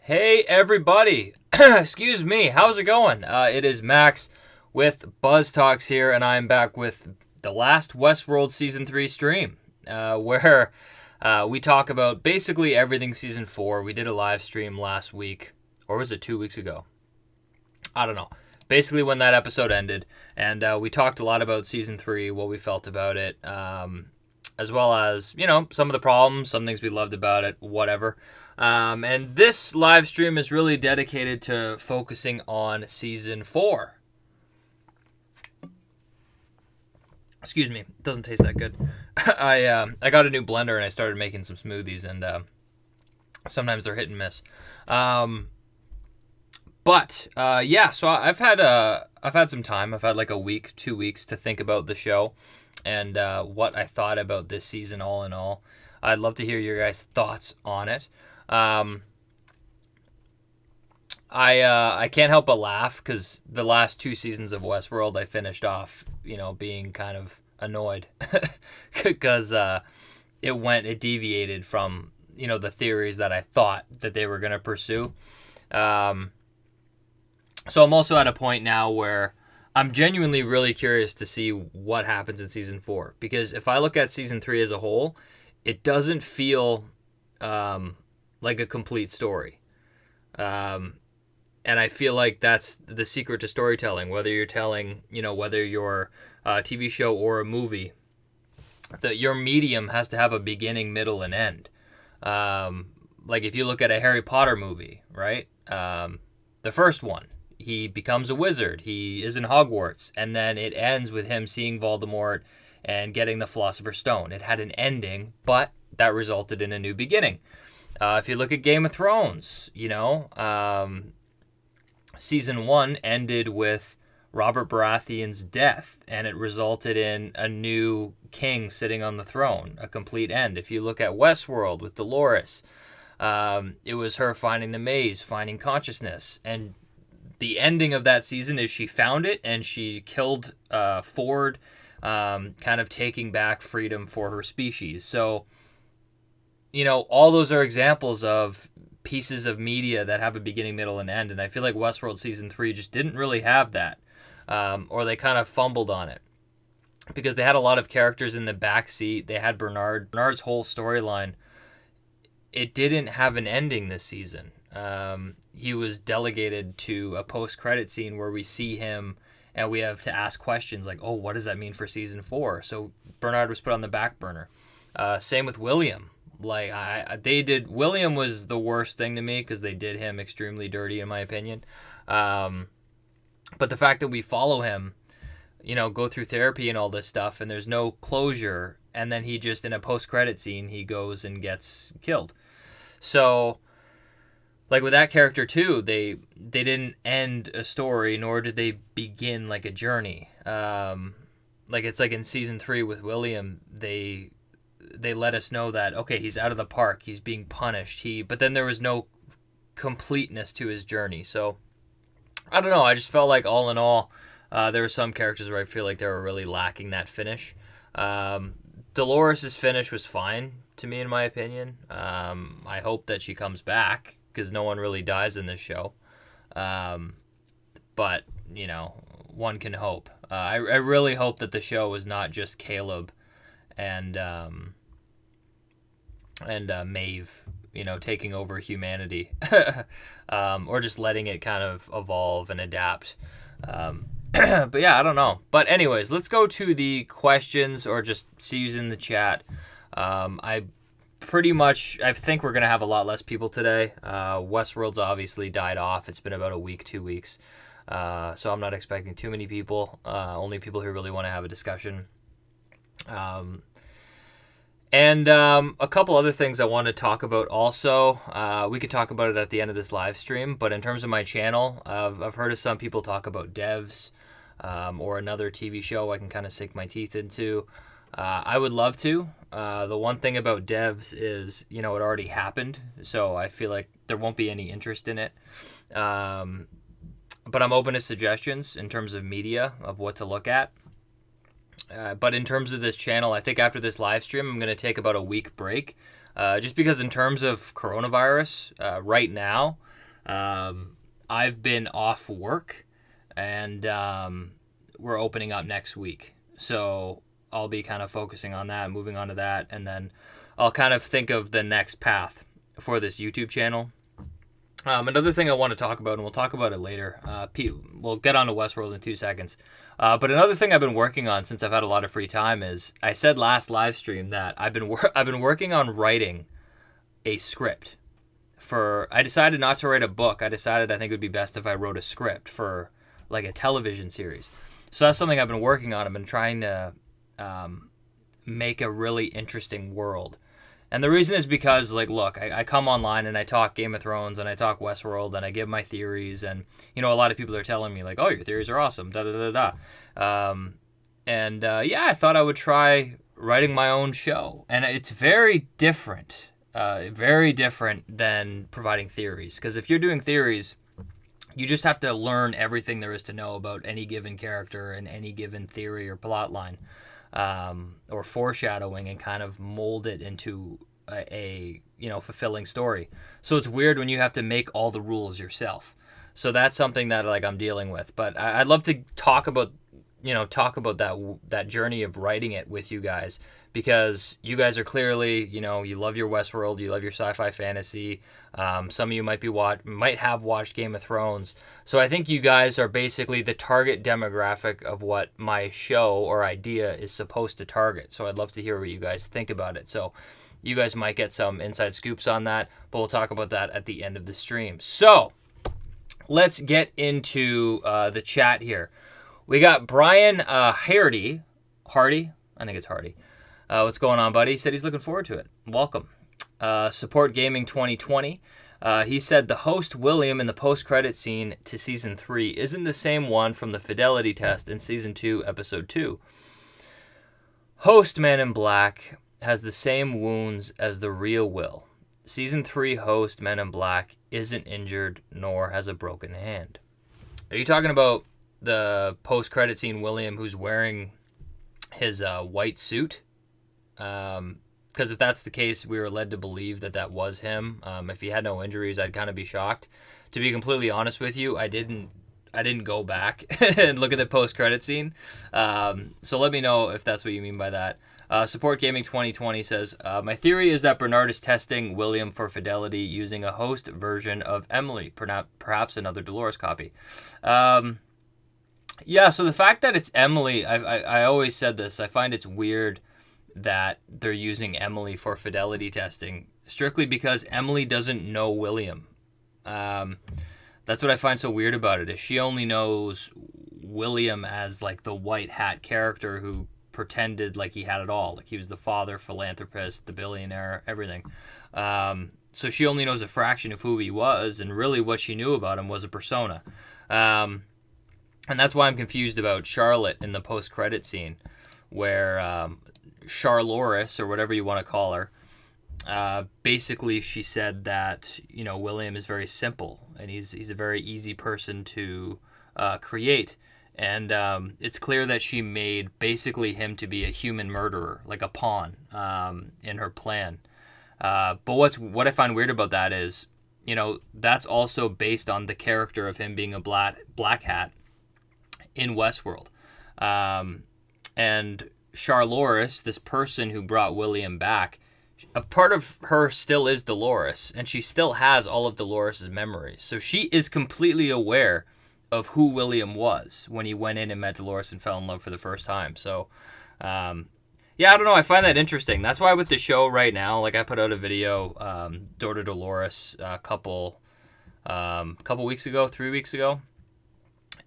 Hey everybody, excuse me, how's it going? It is Max with BuzzTox here, and I'm back with the last Westworld Season 3 stream, where we talk about basically everything Season 4. We did a live stream last week, or was it 2 weeks ago? I don't know. Basically when that episode ended, and we talked a lot about Season 3, what we felt about it, as well as, some of the problems, some things we loved about it, whatever. And this live stream is really dedicated to focusing on Season 4. Excuse me, it doesn't taste that good. I got a new blender and I started making some smoothies, and sometimes they're hit and miss. So I've had some time. I've had like a week, 2 weeks to think about the show and what I thought about this season all in all. I'd love to hear your guys' thoughts on it. I can't help but laugh because the last 2 seasons of Westworld I finished off, being kind of annoyed because it deviated from, the theories that I thought that they were going to pursue. So I'm also at a point now where I'm genuinely really curious to see what happens in Season 4, because if I look at Season 3 as a whole, it doesn't feel like a complete story. And I feel like that's the secret to storytelling, whether you're telling, whether you're a TV show or a movie, that your medium has to have a beginning, middle, and end. Like if you look at a Harry Potter movie, right? The first one, he becomes a wizard. He is in Hogwarts, and then it ends with him seeing Voldemort and getting the Philosopher's Stone. It had an ending, but that resulted in a new beginning. If you look at Game of Thrones, Season 1 ended with Robert Baratheon's death, and it resulted in a new king sitting on the throne, a complete end. If you look at Westworld with Dolores, it was her finding the maze, finding consciousness, and the ending of that season is she found it and she killed Ford, kind of taking back freedom for her species. So, all those are examples of pieces of media that have a beginning, middle, and end. And I feel like Westworld Season 3 just didn't really have that. Or they kind of fumbled on it. Because they had a lot of characters in the backseat. They had Bernard. Bernard's whole storyline, it didn't have an ending this season. He was delegated to a post-credit scene where we see him and we have to ask questions like, oh, what does that mean for Season 4? So Bernard was put on the back burner. Same with William. William was the worst thing to me because they did him extremely dirty, in my opinion. But the fact that we follow him, go through therapy and all this stuff, and there's no closure, and then he just, in a post-credit scene, he goes and gets killed. So, like with that character too, they didn't end a story, nor did they begin like a journey. Like it's like in Season 3 with William, they let us know that, okay, he's out of the park, he's being punished, but then there was no completeness to his journey. So I don't know, I just felt like all in all, there were some characters where I feel like they were really lacking that finish. Dolores' finish was fine to me, in my opinion. I hope that she comes back, because no one really dies in this show. But, one can hope. I really hope that the show is not just Caleb and Maeve, taking over humanity, or just letting it kind of evolve and adapt. But yeah, I don't know. But anyways, let's go to the questions, or just see who's in the chat. I think we're going to have a lot less people today. Westworld's obviously died off. It's been about a week, 2 weeks. So I'm not expecting too many people. Only people who really want to have a discussion. And a couple other things I want to talk about also. We could talk about it at the end of this live stream, but in terms of my channel, I've heard of some people talk about devs, or another TV show I can kind of sink my teeth into. I would love to. The one thing about devs is, it already happened, so I feel like there won't be any interest in it. But I'm open to suggestions in terms of media, of what to look at. But in terms of this channel, I think after this live stream, I'm going to take about a week break. Just because in terms of coronavirus, right now, I've been off work, and we're opening up next week. So I'll be kind of focusing on that, moving on to that, and then I'll kind of think of the next path for this YouTube channel. Another thing I want to talk about, and we'll talk about it later. We'll get on to Westworld in 2 seconds. But another thing I've been working on since I've had a lot of free time is, I said last live stream that I've been working on writing a script. I decided not to write a book. I decided I think it would be best if I wrote a script for like a television series. So that's something I've been working on. I've been trying to make a really interesting world. And the reason is because, like, look, I come online and I talk Game of Thrones and I talk Westworld and I give my theories, and, you know, a lot of people are telling me, like, oh, your theories are awesome, da-da-da-da. Yeah, I thought I would try writing my own show. And it's very different than providing theories. Because if you're doing theories, you just have to learn everything there is to know about any given character and any given theory or plot line. Or foreshadowing, and kind of mold it into a fulfilling story. So it's weird when you have to make all the rules yourself. So that's something that, like, I'm dealing with. But I'd love to talk about that journey of writing it with you guys, because you guys are clearly, you love your Westworld, you love your sci-fi fantasy. Some of you might have watched Game of Thrones. So I think you guys are basically the target demographic of what my show or idea is supposed to target. So I'd love to hear what you guys think about it. So you guys might get some inside scoops on that, but we'll talk about that at the end of the stream. So let's get into the chat here. We got Brian Hardy. I think it's Hardy. What's going on, buddy? He said he's looking forward to it. Welcome. Support Gaming 2020. He said the host William in the post-credit scene to Season 3 isn't the same one from the Fidelity test in Season 2, Episode 2. Host Man in Black has the same wounds as the real Will. Season 3 host Men in Black isn't injured nor has a broken hand. Are you talking about the post-credit scene William who's wearing his white suit? Because if that's the case, we were led to believe that was him. If he had no injuries, I'd kind of be shocked. To be completely honest with you, I didn't go back and look at the post-credit scene. So let me know if that's what you mean by that. Support Gaming 2020 says, my theory is that Bernard is testing William for fidelity using a host version of Emily, perhaps another Dolores copy. Yeah, so the fact that it's Emily, I always said this, I find it's weird that they're using Emily for fidelity testing, strictly because Emily doesn't know William. That's what I find so weird about it, is she only knows William as, like, the white hat character who pretended like he had it all. Like, he was the father, philanthropist, the billionaire, everything. So she only knows a fraction of who he was, and really what she knew about him was a persona. And that's why I'm confused about Charlotte in the post-credit scene, where Charlores, or whatever you want to call her, basically she said that, William is very simple, and he's a very easy person to create. And it's clear that she made basically him to be a human murderer, like a pawn in her plan. But what I find weird about that is, that's also based on the character of him being a black hat in Westworld. And Charlores, this person who brought William back, a part of her still is Dolores, and she still has all of Dolores' memories. So she is completely aware of who William was when he went in and met Dolores and fell in love for the first time. So, yeah, I don't know. I find that interesting. That's why with the show right now, like, I put out a video, Door to Dolores, a couple weeks ago, 3 weeks ago.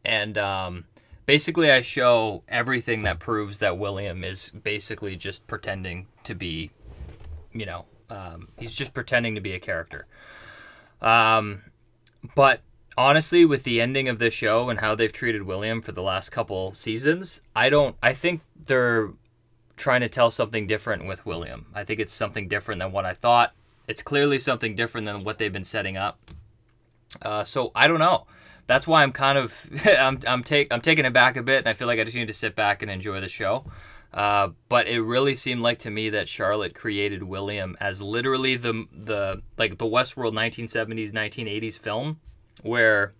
And basically I show everything that proves that William is basically just pretending to be, he's just pretending to be a character. But honestly, with the ending of this show and how they've treated William for the last couple seasons, I think they're trying to tell something different with William. I think it's something different than what I thought. It's clearly something different than what they've been setting up. So I don't know. That's why I'm kind of I'm taking it back a bit, and I feel like I just need to sit back and enjoy the show. But it really seemed like to me that Charlotte created William as literally the Westworld 1970s 1980s film where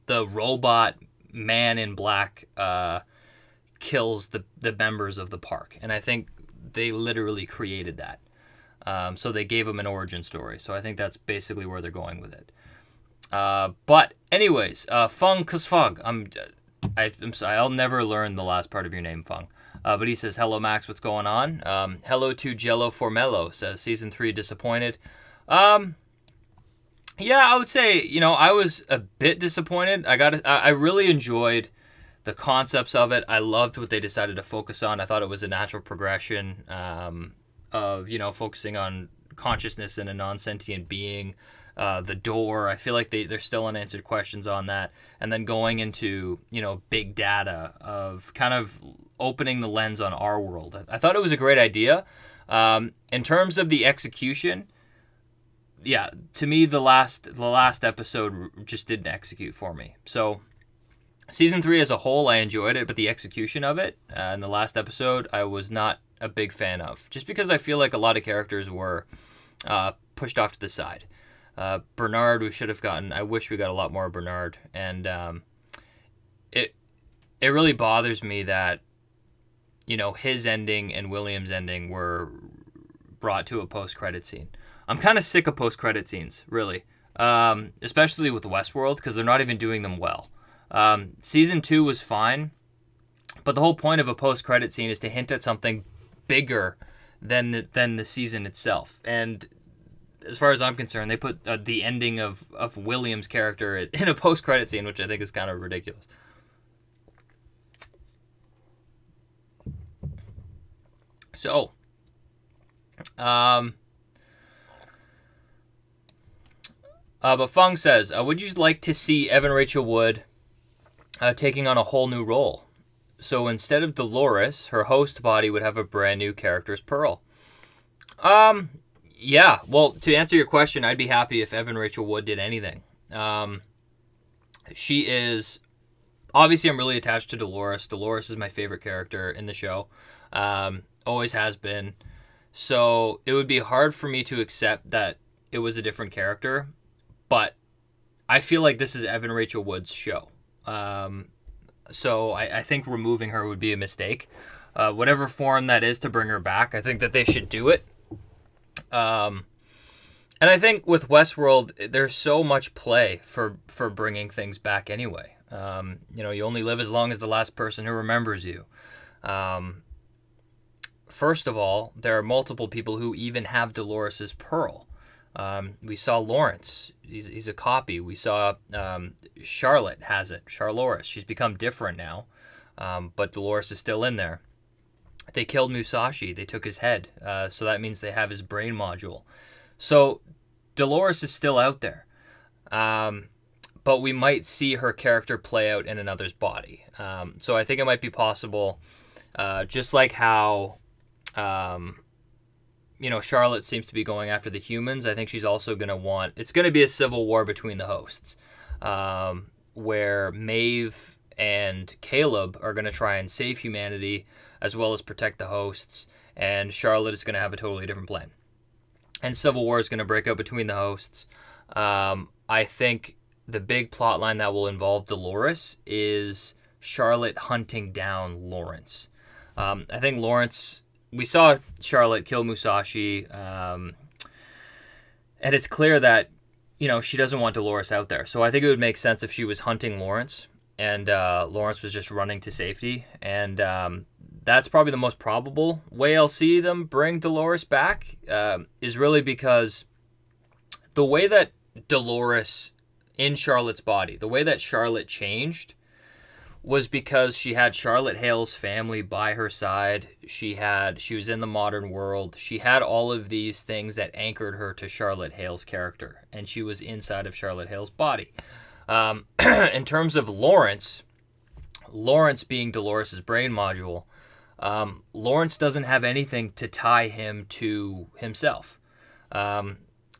the robot man in black kills the members of the park, and I think they literally created that. So they gave him an origin story. So I think that's basically where they're going with it. But anyways, Fung Kusfug. I'm sorry, I'll never learn the last part of your name, Fung. But he says, hello, Max, what's going on? Hello to Jello Formello, says, season 3 disappointed. Yeah, I would say, I was a bit disappointed. I really enjoyed the concepts of it. I loved what they decided to focus on. I thought it was a natural progression of, focusing on consciousness in a non-sentient being. The door, I feel like there's still unanswered questions on that. And then going into, big data of kind of opening the lens on our world. I thought it was a great idea. In terms of the execution, yeah, to me, the last episode just didn't execute for me. So season 3 as a whole, I enjoyed it, but the execution of it in the last episode, I was not a big fan of. Just because I feel like a lot of characters were pushed off to the side. Bernard, we should have gotten. I wish we got a lot more Bernard, and it really bothers me that his ending and William's ending were brought to a post-credit scene. I'm kind of sick of post-credit scenes, really, especially with Westworld, because they're not even doing them well. Season 2 was fine, but the whole point of a post-credit scene is to hint at something bigger than the season itself, and as far as I'm concerned, they put the ending of William's character in a post-credit scene, which I think is kind of ridiculous. So, but Fung says, would you like to see Evan Rachel Wood taking on a whole new role? So instead of Dolores, her host body would have a brand new character's Pearl. Yeah, well, to answer your question, I'd be happy if Evan Rachel Wood did anything. She is... Obviously, I'm really attached to Dolores. Dolores is my favorite character in the show. Always has been. So it would be hard for me to accept that it was a different character. But I feel like this is Evan Rachel Wood's show. So I think removing her would be a mistake. Whatever form that is to bring her back, I think that they should do it. And I think with Westworld, there's so much play for bringing things back anyway. You only live as long as the last person who remembers you. First of all, there are multiple people who even have Dolores' Pearl. We saw Lawrence. He's a copy. We saw Charlotte has it. Charloris. She's become different now, but Dolores is still in there. They killed Musashi. They took his head. So that means they have his brain module. So Dolores is still out there. But we might see her character play out in another's body. So I think it might be possible, just like how, Charlotte seems to be going after the humans. I think she's also going to want... It's going to be a civil war between the hosts, where Maeve and Caleb are going to try and save humanity as well as protect the hosts, and Charlotte is going to have a totally different plan. And civil war is going to break out between the hosts. I think the big plot line that will involve Dolores is Charlotte hunting down Lawrence. I think Lawrence... We saw Charlotte kill Musashi, and it's clear that, she doesn't want Dolores out there. So I think it would make sense if she was hunting Lawrence, and Lawrence was just running to safety. And that's probably the most probable way I'll see them bring Dolores back, is really because the way that Dolores in Charlotte's body, the way that Charlotte changed was because she had Charlotte Hale's family by her side. She was in the modern world. She had all of these things that anchored her to Charlotte Hale's character, and she was inside of Charlotte Hale's body. In terms of Lawrence being Dolores' brain module, Lawrence doesn't have anything to tie him to himself.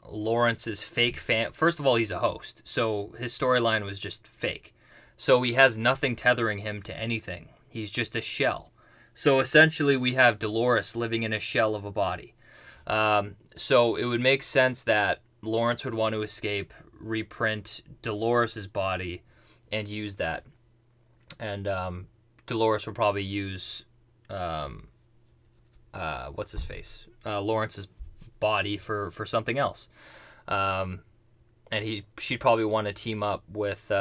Lawrence's fake fan... First of all, he's a host, so his storyline was just fake. So he has nothing tethering him to anything. He's just a shell. So essentially we have Dolores living in a shell of a body. So it would make sense that Lawrence would want to escape, reprint Dolores' body, and use that. And Dolores would probably use what's his face, Lawrence's body for something else. And she'd probably want to team up with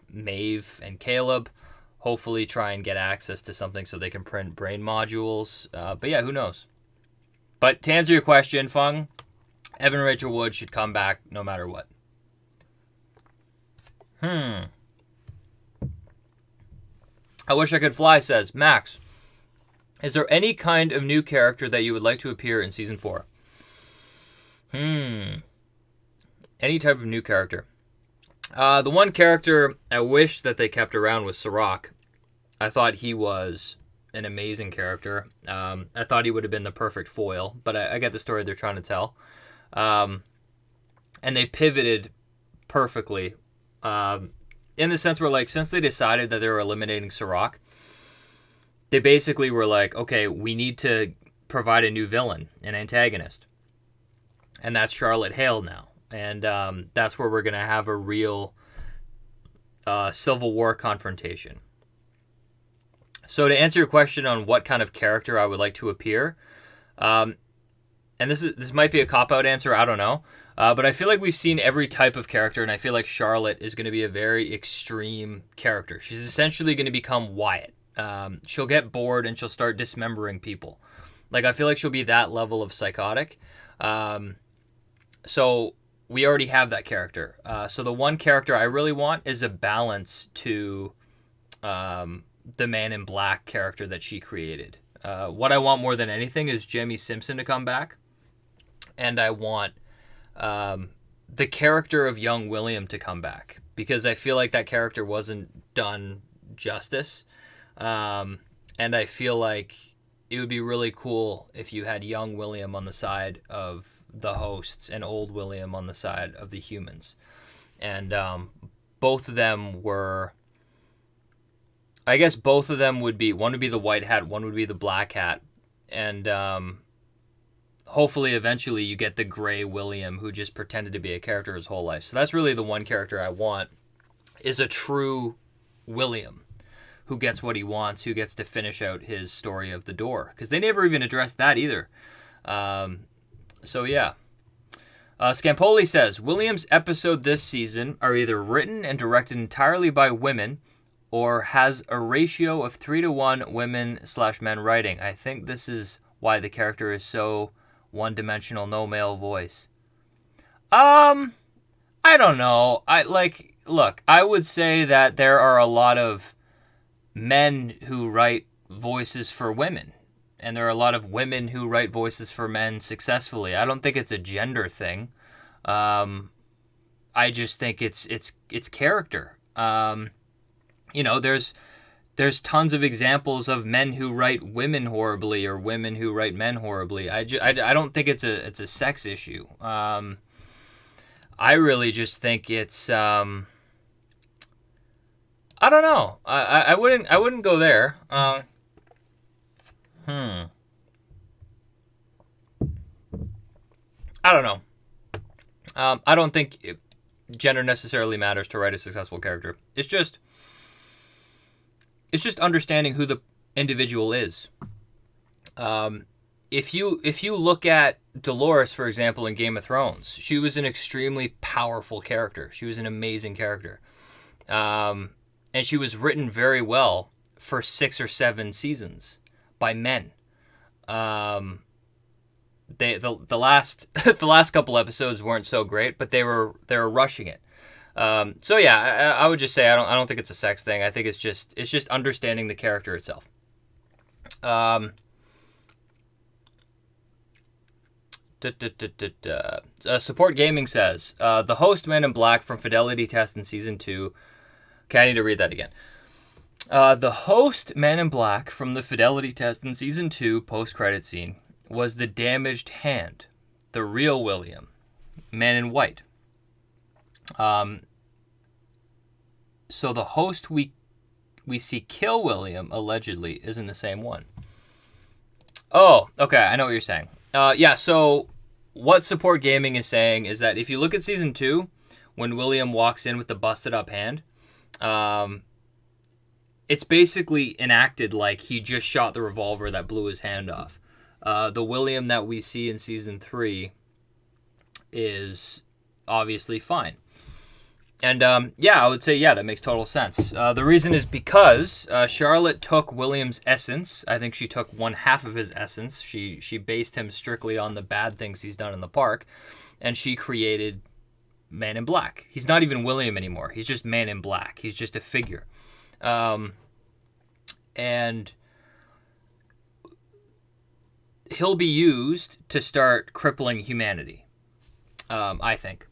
Maeve and Caleb, hopefully try and get access to something so they can print brain modules. But yeah, who knows? But to answer your question, Fung, Evan Rachel Wood should come back no matter what. I wish I could fly, says Max. Is there any kind of new character that you would like to appear in season 4? Any type of new character. The one character I wish that they kept around was Sirach. I thought he was an amazing character. I thought he would have been the perfect foil, but I get the story they're trying to tell. And they pivoted perfectly. In the sense where, like, since they decided that they were eliminating Sirach, they basically were like, okay, we need to provide a new villain, an antagonist. And that's Charlotte Hale now. And that's where we're going to have a real Civil War confrontation. So to answer your question on what kind of character I would like to appear, and this might be a cop-out answer, I don't know. But I feel like we've seen every type of character, and I feel like Charlotte is going to be a very extreme character. She's essentially going to become Wyatt. She'll get bored and she'll start dismembering people. Like, I feel like she'll be that level of psychotic. So we already have that character. So the one character I really want is a balance to the Man in Black character that she created. What I want more than anything is Jimmy Simpson to come back. And I want the character of young William to come back, because I feel like that character wasn't done justice. And I feel like it would be really cool if you had young William on the side of the hosts and old William on the side of the humans. And both of them were, I guess both of them would be, one would be the white hat, one would be the black hat. And hopefully eventually you get the gray William who just pretended to be a character his whole life. So that's really the one character I want, is a true William who gets what he wants, who gets to finish out his story of the door. Because they never even addressed that either. So yeah. Scampoli says, William's episode this season are either written and directed entirely by women or has a ratio of 3-to-1 women/men writing. I think this is why the character is so one-dimensional, no male voice. I don't know. Look, I would say that there are a lot of men who write voices for women, and there are a lot of women who write voices for men successfully. I don't think it's a gender thing. I just think it's character. There's tons of examples of men who write women horribly or women who write men horribly. I don't think it's a sex issue. I really just think it's I don't know. I wouldn't go there. I don't know. I don't think gender necessarily matters to write a successful character. It's just understanding who the individual is. If you look at Dolores, for example, in Game of Thrones, she was an extremely powerful character. She was an amazing character. And she was written very well for 6 or 7 seasons by men. The last the last couple episodes weren't so great, but they were rushing it. So yeah, I would just say I don't think it's a sex thing. I think it's just understanding the character itself. Support Gaming says the host Man in Black from Fidelity Test in season 2. Okay, I need to read that again. The host Man in Black from the Fidelity Test in season 2 post-credit scene was the damaged hand, the real William, Man in White. So the host we see kill William allegedly isn't the same one. Oh, okay. I know what you're saying. Yeah. So what Support Gaming is saying is that if you look at season 2, when William walks in with the busted up hand, um, it's basically enacted like he just shot the revolver that blew his hand off. The William that we see in season 3 is obviously fine. And yeah, I would say, yeah, that makes total sense. The reason is because Charlotte took William's essence. I think she took one half of his essence. She based him strictly on the bad things he's done in the park. And she created Man in Black. He's not even William anymore. He's just Man in Black. He's just a figure. And he'll be used to start crippling humanity, I think.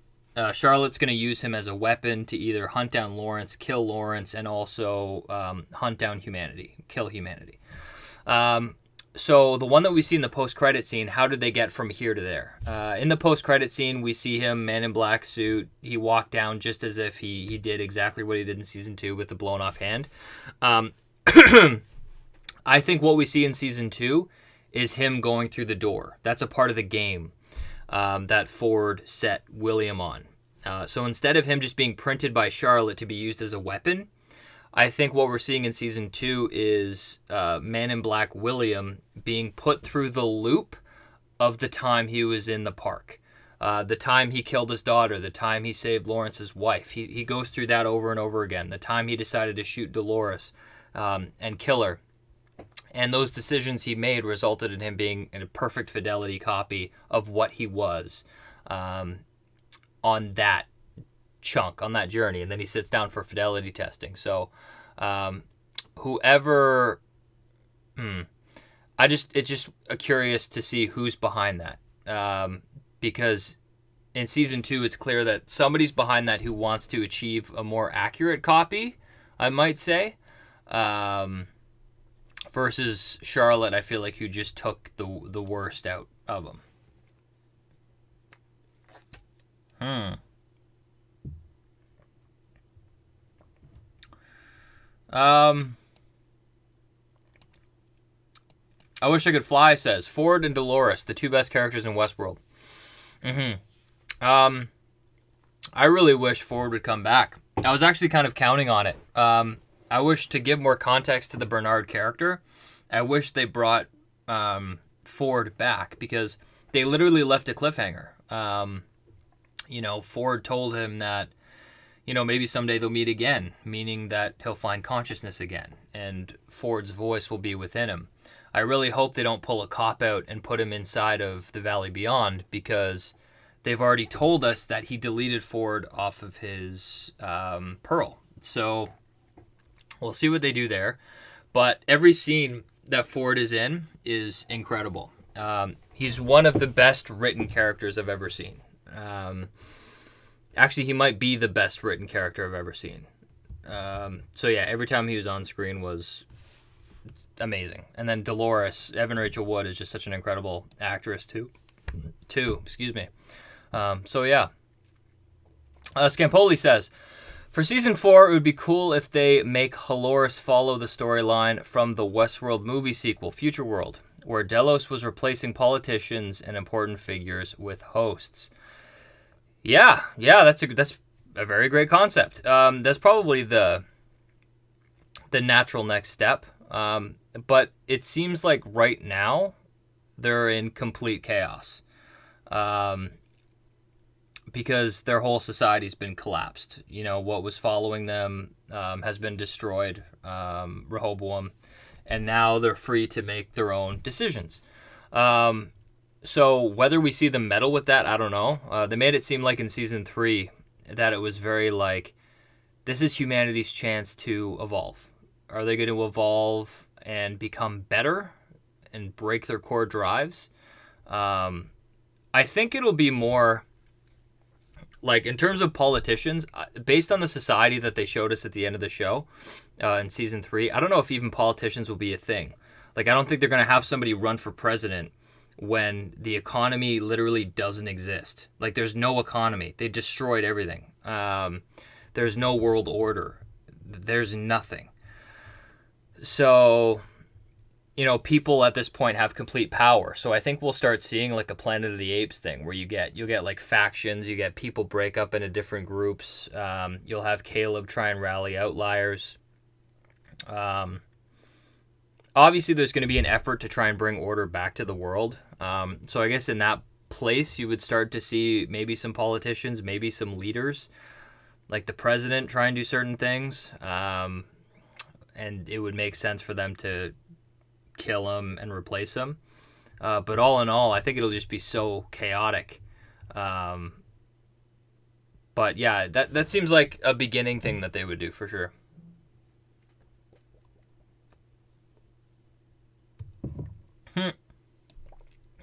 Charlotte's going to use him as a weapon to either hunt down Lawrence, kill Lawrence, and also hunt down humanity, kill humanity. So the one that we see in the post-credit scene, how did they get from here to there? In the post-credit scene, we see him, Man in Black suit. He walked down just as if he did exactly what he did in Season 2 with the blown-off hand. I think what we see in Season 2 is him going through the door. That's a part of the game that Ford set William on. So instead of him just being printed by Charlotte to be used as a weapon, I think what we're seeing in Season 2 is Man in Black William being put through the loop of the time he was in the park. The time he killed his daughter, the time he saved Lawrence's wife. He goes through that over and over again. The time he decided to shoot Dolores and kill her. And those decisions he made resulted in him being a perfect Fidelity copy of what he was on that chunk, on that journey. And then he sits down for Fidelity testing. So whoever... it's just curious to see who's behind that. Because in Season 2, it's clear that somebody's behind that who wants to achieve a more accurate copy, I might say. Versus Charlotte, I feel like, who just took the worst out of him. I wish I could fly, says Ford and Dolores, the two best characters in Westworld. I really wish Ford would come back. I was actually kind of counting on it. I wish, to give more context to the Bernard character, I wish they brought Ford back, because they literally left a cliffhanger. Ford told him that, maybe someday they'll meet again, meaning that he'll find consciousness again, and Ford's voice will be within him. I really hope they don't pull a cop-out and put him inside of the Valley Beyond, because they've already told us that he deleted Ford off of his Pearl. So we'll see what they do there. But every scene that Ford is in is incredible. He's one of the best written characters I've ever seen. Actually, he might be the best written character I've ever seen. So yeah, every time he was on screen was amazing. And then Dolores, Evan Rachel Wood, is just such an incredible actress too. Excuse me. So yeah. Scampoli says, for Season 4, it would be cool if they make Dolores follow the storyline from the Westworld movie sequel, Future World, where Delos was replacing politicians and important figures with hosts. Yeah, that's a very great concept. That's probably the natural next step. But it seems like right now they're in complete chaos. Because their whole society's been collapsed. What was following them has been destroyed, Rehoboam, and now they're free to make their own decisions. So whether we see them meddle with that, I don't know. They made it seem like in Season 3 that it was very like, this is humanity's chance to evolve. Are they going to evolve and become better and break their core drives? I think it'll be more... like, in terms of politicians, based on the society that they showed us at the end of the show in Season 3, I don't know if even politicians will be a thing. Like, I don't think they're going to have somebody run for president when the economy literally doesn't exist. Like, there's no economy. They destroyed everything. There's no world order. There's nothing. So people at this point have complete power. So I think we'll start seeing like a Planet of the Apes thing where you'll get like factions, you get people break up into different groups. You'll have Caleb try and rally outliers. Obviously, there's going to be an effort to try and bring order back to the world. So I guess in that place, you would start to see maybe some politicians, maybe some leaders, like the president try and do certain things. And it would make sense for them to kill him and replace him. But all in all, I think it'll just be so chaotic. But yeah, that seems like a beginning thing that they would do for sure.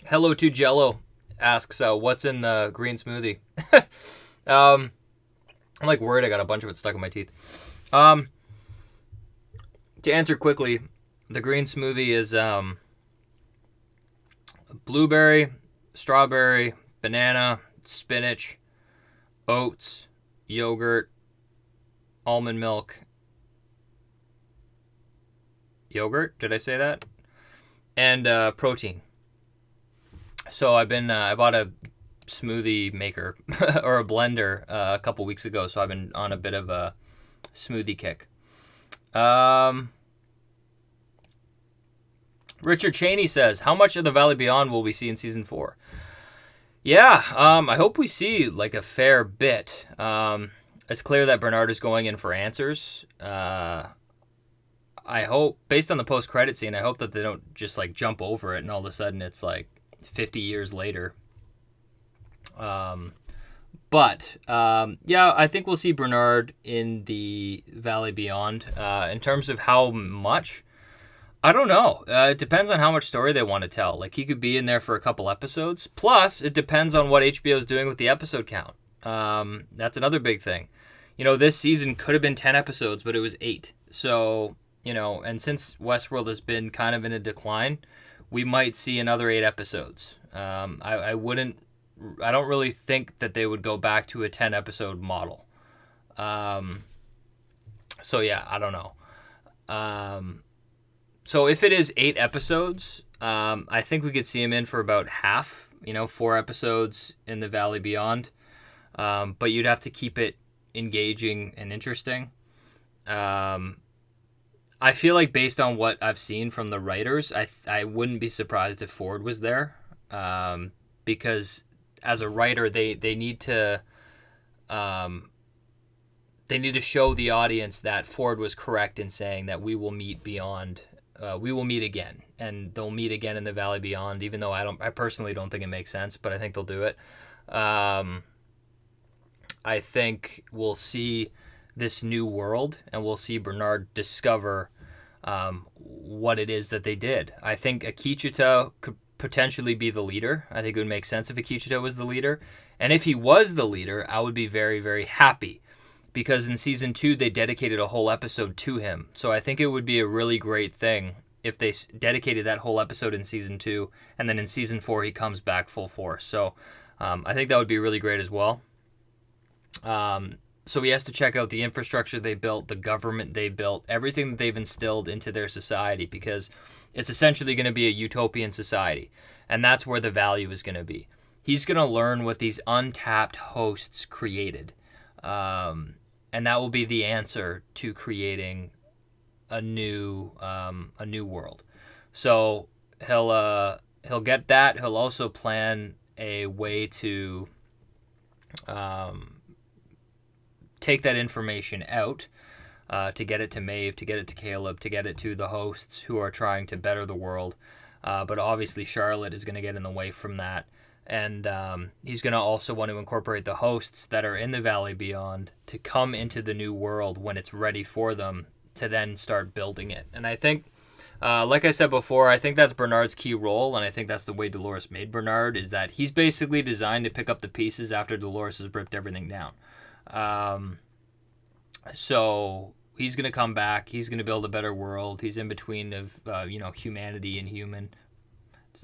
Hello to Jello asks, what's in the green smoothie? I'm like worried I got a bunch of it stuck in my teeth. To answer quickly, the green smoothie is blueberry, strawberry, banana, spinach, oats, yogurt, almond milk. Yogurt? Did I say that? And protein. So I bought a smoothie maker or a blender a couple weeks ago. So I've been on a bit of a smoothie kick. Richard Cheney says, how much of the Valley Beyond will we see in season 4? Yeah, I hope we see like a fair bit. It's clear that Bernard is going in for answers. I hope, based on the post-credit scene, I hope that they don't just like jump over it and all of a sudden it's like 50 years later. Yeah, I think we'll see Bernard in the Valley Beyond. In terms of how much, I don't know. It depends on how much story they want to tell. Like, he could be in there for a couple episodes. Plus, it depends on what HBO is doing with the episode count. That's another big thing. This season could have been 10 episodes, but it was 8. So, and since Westworld has been kind of in a decline, we might see another 8 episodes. I don't really think that they would go back to a 10 episode model. So yeah, I don't know. So if it is 8 episodes, I think we could see him in for about half, 4 episodes in the Valley Beyond. But you'd have to keep it engaging and interesting. I feel like based on what I've seen from the writers, I wouldn't be surprised if Ford was there, because as a writer, they need to show the audience that Ford was correct in saying that we will meet beyond, we will meet again, and they'll meet again in the Valley Beyond. Even though I personally don't think it makes sense, but I think they'll do it. I think we'll see this new world, and we'll see Bernard discover what it is that they did. I think Akecheta could potentially be the leader. I think it would make sense if Akecheta was the leader. And if he was the leader, I would be very, very happy, because in season 2, they dedicated a whole episode to him. So I think it would be a really great thing if they dedicated that whole episode in season 2, and then in season 4, he comes back full force. So I think that would be really great as well. So he has to check out the infrastructure they built, the government they built, everything that they've instilled into their society, because it's essentially going to be a utopian society. And that's where the value is going to be. He's going to learn what these untapped hosts created. And that will be the answer to creating a new world. So he'll get that. He'll also plan a way to take that information out, to get it to Maeve, to get it to Caleb, to get it to the hosts who are trying to better the world. But obviously Charlotte is going to get in the way from that. And he's going to also want to incorporate the hosts that are in the Valley Beyond to come into the new world when it's ready for them, to then start building it. And I think, like I said before, I think that's Bernard's key role, and I think that's the way Dolores made Bernard, is that he's basically designed to pick up the pieces after Dolores has ripped everything down. So he's going to come back. He's going to build a better world. He's in between of, humanity and human.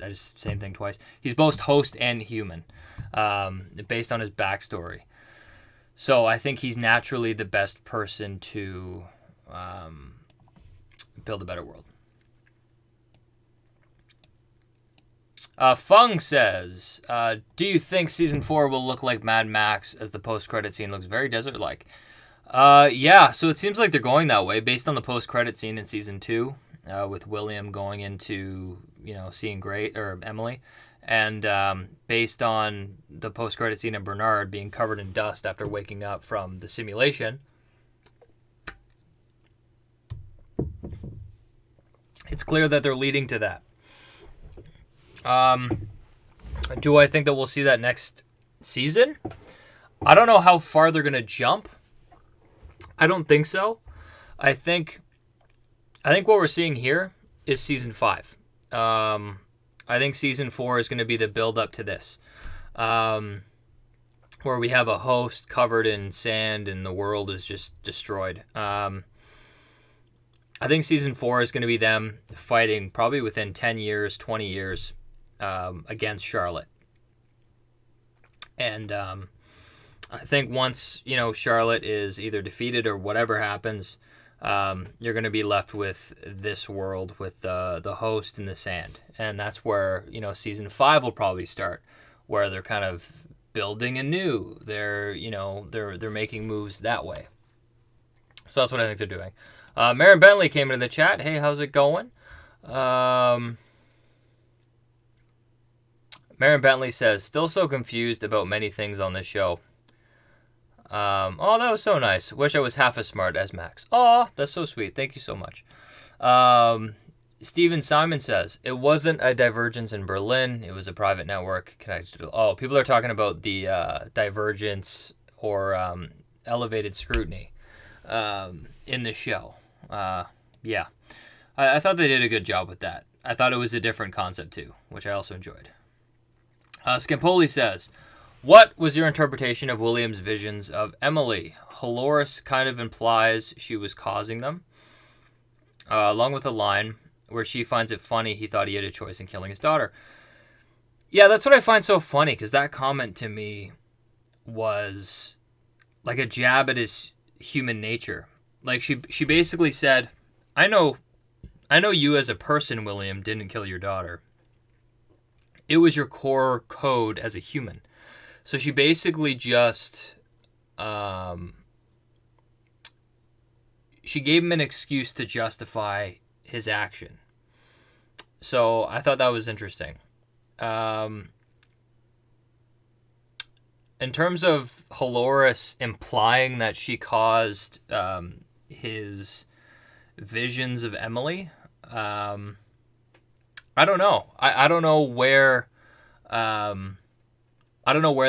I just same thing twice. He's both host and human, based on his backstory. So I think he's naturally the best person to build a better world. Fung says, do you think season 4 will look like Mad Max, as the post-credit scene looks very desert-like? Yeah, so it seems like they're going that way based on the post-credit scene in season 2, with William going into, seeing Emily, and based on the post-credit scene of Bernard being covered in dust after waking up from the simulation. It's clear that they're leading to that. Do I think that we'll see that next season? I don't know how far they're going to jump. I don't think so. I think what we're seeing here is season 5. I think season 4 is going to be the build up to this, where we have a host covered in sand and the world is just destroyed. I think season 4 is going to be them fighting probably within 10 years, 20 years against Charlotte. And I think once, Charlotte is either defeated or whatever happens, you're going to be left with this world with the host in the sand. And that's where, season 5 will probably start, where they're kind of building anew. They're making moves that way. So that's what I think they're doing. Marin Bentley came into the chat. Hey, how's it going? Marin Bentley says, still so confused about many things on this show. Oh, that was so nice. Wish I was half as smart as Max. Oh, that's so sweet. Thank you so much. Steven Simon says, it wasn't a divergence in Berlin. It was a private network connected to... Oh, people are talking about the divergence or elevated scrutiny in the show. Yeah. I thought they did a good job with that. I thought it was a different concept too, which I also enjoyed. Skimpoli says, what was your interpretation of William's visions of Emily? Dolores kind of implies she was causing them, along with a line where she finds it funny he thought he had a choice in killing his daughter. Yeah, that's what I find so funny, because that comment to me was like a jab at his human nature. Like she basically said, I know you as a person, William, didn't kill your daughter. It was your core code as a human. So she basically just she gave him an excuse to justify his action. So I thought that was interesting. In terms of Dolores implying that she caused his visions of Emily, I don't know. I don't know where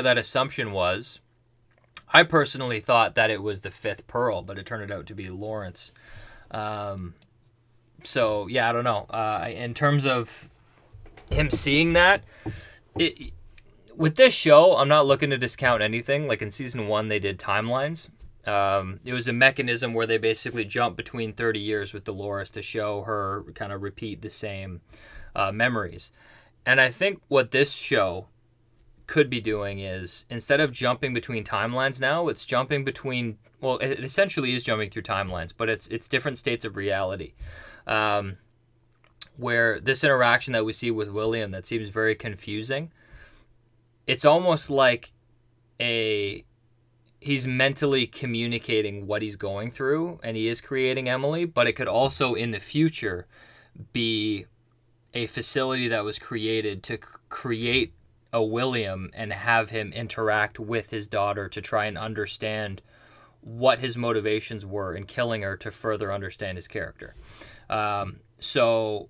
that assumption was. I personally thought that it was the fifth pearl, but it turned out to be Lawrence. So yeah, I don't know. In terms of him seeing that, with this show, I'm not looking to discount anything. Like in season 1, they did timelines. It was a mechanism where they basically jumped between 30 years with Dolores to show her kind of repeat the same memories. And I think what this show could be doing is, instead of jumping between timelines now, it's jumping between, well, it essentially is jumping through timelines, but it's different states of reality. Where this interaction that we see with William that seems very confusing, it's almost like he's mentally communicating what he's going through, and he is creating Emily, but it could also in the future be a facility that was created to create a William and have him interact with his daughter to try and understand what his motivations were in killing her, to further understand his character. So,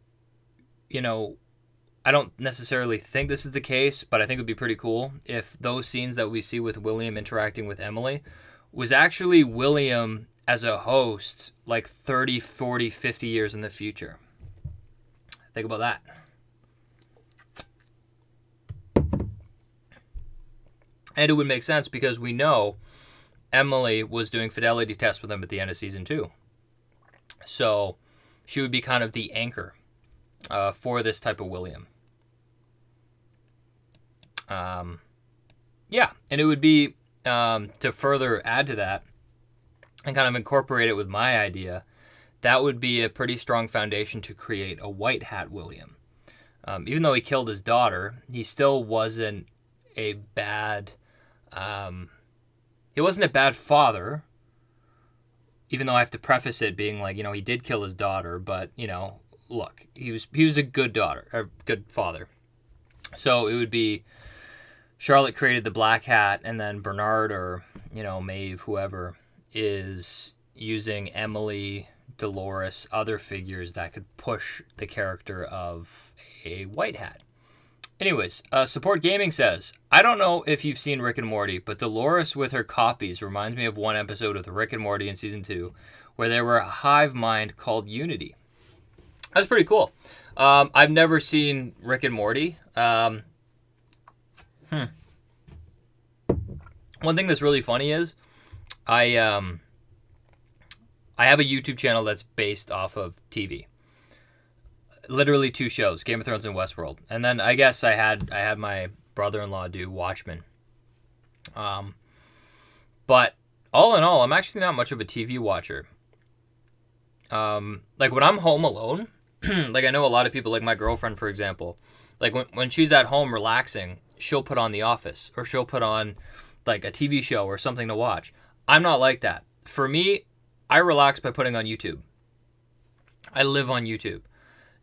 I don't necessarily think this is the case, but I think it would be pretty cool if those scenes that we see with William interacting with Emily was actually William as a host like 30, 40, 50 years in the future. Think about that. And it would make sense because we know Emily was doing fidelity tests with him at the end of season 2. So she would be kind of the anchor for this type of William. Yeah, and it would be, to further add to that and kind of incorporate it with my idea, that would be a pretty strong foundation to create a white hat William. Even though he killed his daughter, he still wasn't a bad. He wasn't a bad father. Even though I have to preface it being like, he did kill his daughter, but look, he was a good good father. So it would be Charlotte created the Black Hat, and then Bernard or Maeve, whoever, is using Emily, Dolores, other figures that could push the character of a White Hat. Anyways, Support Gaming says, I don't know if you've seen Rick and Morty, but Dolores with her copies reminds me of one episode of Rick and Morty in season 2, where there were a hive mind called Unity. That's pretty cool. I've never seen Rick and Morty. One thing that's really funny is I have a YouTube channel that's based off of TV. Literally 2 shows, Game of Thrones and Westworld. And then I guess I had my brother-in-law do Watchmen. But all in all, I'm actually not much of a TV watcher. Like when I'm home alone, like I know a lot of people, like my girlfriend, for example, like when she's at home relaxing, she'll put on The Office, or she'll put on like a TV show or something to watch. I'm not like that. For me, I relax by putting on YouTube. I live on YouTube.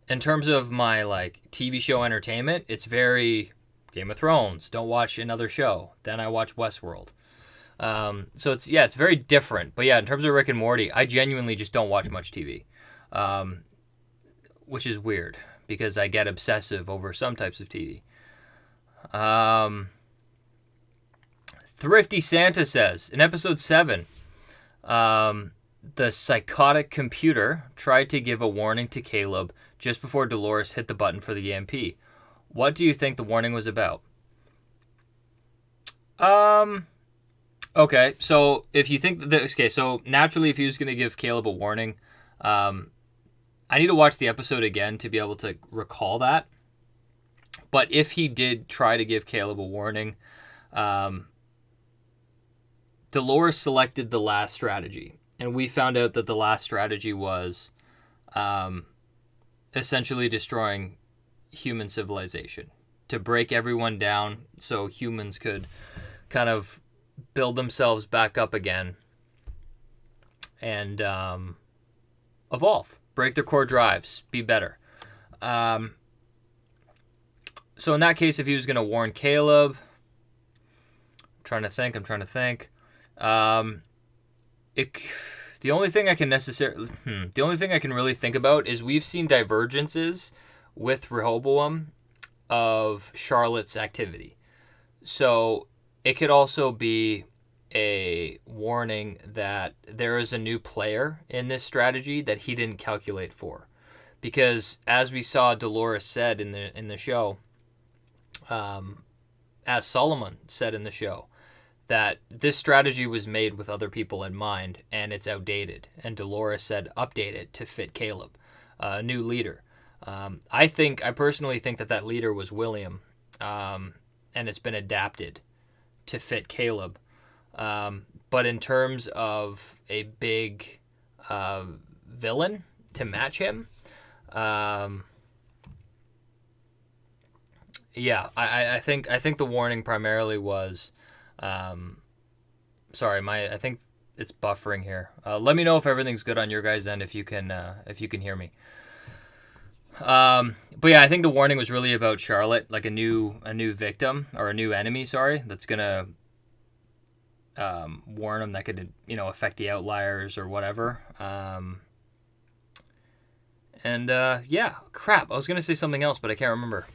In terms of my like TV show entertainment, it's very Game of Thrones. Don't watch another show. Then I watch Westworld. So it's very different. But yeah, in terms of Rick and Morty, I genuinely just don't watch much TV, which is weird because I get obsessive over some types of TV. Thrifty Santa says, in episode 7, the psychotic computer tried to give a warning to Caleb just before Dolores hit the button for the EMP. What do you think the warning was about? Okay, so if you think so naturally, if he was going to give Caleb a warning, I need to watch the episode again to be able to recall that. But if he did try to give Caleb a warning, Dolores selected the last strategy. And we found out that the last strategy was essentially destroying human civilization, to break everyone down so humans could kind of build themselves back up again and evolve, break their core drives, be better. So in that case, if he was going to warn Caleb, I'm trying to think. The only thing I can really think about is we've seen divergences with Rehoboam of Charlotte's activity. So it could also be a warning that there is a new player in this strategy that he didn't calculate for. Because as we saw Dolores said in the show, as Solomon said in the show, that this strategy was made with other people in mind and it's outdated. And Dolores said update it to fit Caleb, a new leader. I personally think that leader was William, and it's been adapted to fit Caleb. But in terms of a big villain to match him, I think the warning primarily was, I think it's buffering here. Let me know if everything's good on your guys' end, if you can hear me. But yeah, I think the warning was really about Charlotte, like a new victim, or a new enemy, that's gonna warn them that could affect the outliers or whatever. Crap, I was gonna say something else, but I can't remember.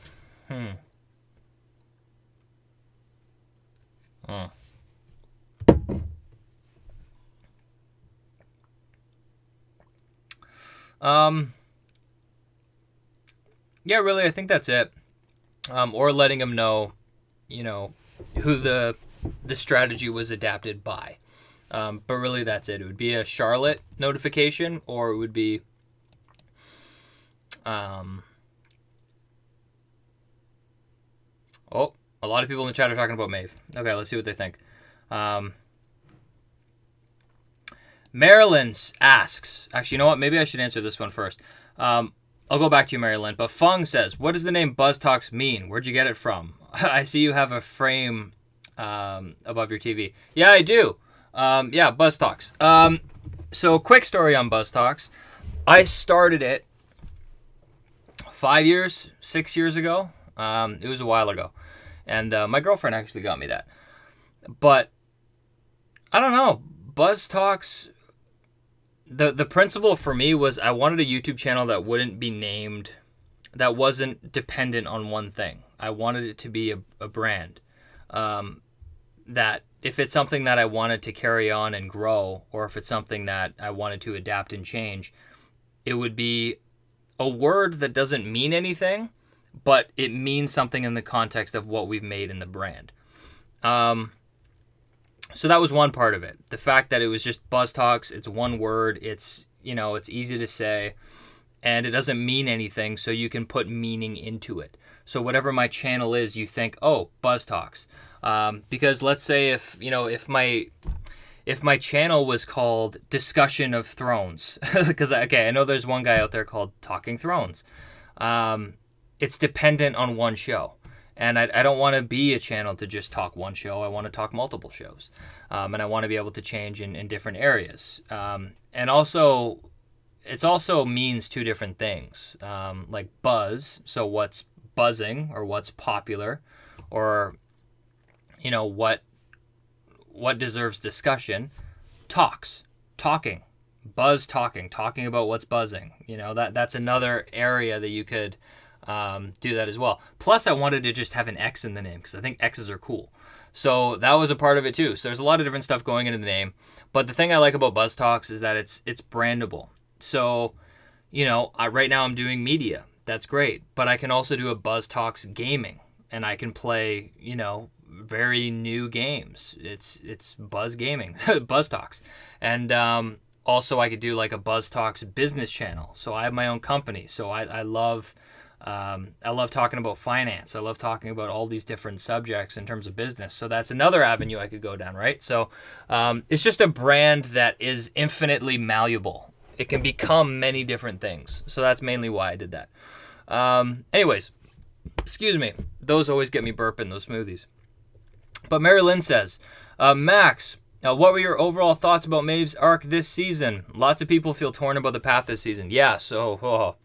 Yeah, really, I think that's it. Or letting them know, who the strategy was adapted by. But really, that's it. It would be a Charlotte notification, or it would be, a lot of people in the chat are talking about Maeve. Okay, let's see what they think. Marilyn asks, actually, you know what? Maybe I should answer this one first. I'll go back to you, Mary Lynn. But Fung says, what does the name BuzzTox mean? Where'd you get it from? I see you have a frame above your TV. Yeah, I do. Yeah, BuzzTox. So quick story on BuzzTox. I started it 6 years ago. It was a while ago. And my girlfriend actually got me that. But I don't know. BuzzTox, the principle for me was I wanted a YouTube channel that wouldn't be named, that wasn't dependent on one thing. I wanted it to be a brand. That if it's something that I wanted to carry on and grow, or if it's something that I wanted to adapt and change, it would be a word that doesn't mean anything, but it means something in the context of what we've made in the brand. So that was one part of it. The fact that it was just BuzzTox, it's one word, it's easy to say, and it doesn't mean anything, so you can put meaning into it. So whatever my channel is, you think, oh, BuzzTox. Because let's say if my channel was called Discussion of Thrones, because I know there's one guy out there called Talking Thrones. It's dependent on one show. And I don't want to be a channel to just talk one show. I want to talk multiple shows. And I want to be able to change in different areas. And also, it also means two different things. Like buzz, so what's buzzing or what's popular, or what deserves discussion. Talking, buzz talking about what's buzzing. That's another area that you could do that as well. Plus, I wanted to just have an X in the name because I think X's are cool. So that was a part of it too. So there's a lot of different stuff going into the name. But the thing I like about BuzzTox is that it's brandable. So, right now I'm doing media. That's great. But I can also do a BuzzTox gaming, and I can play, very new games. It's Buzz Gaming, BuzzTox. And also I could do like a BuzzTox business channel. So I have my own company. So I love talking about finance. I love talking about all these different subjects in terms of business. So that's another avenue I could go down, right? So it's just a brand that is infinitely malleable. It can become many different things. So that's mainly why I did that. Anyways, excuse me. Those always get me burping, those smoothies. But Mary Lynn says, Max, what were your overall thoughts about Maeve's arc this season? Lots of people feel torn about the path this season. Yeah, so...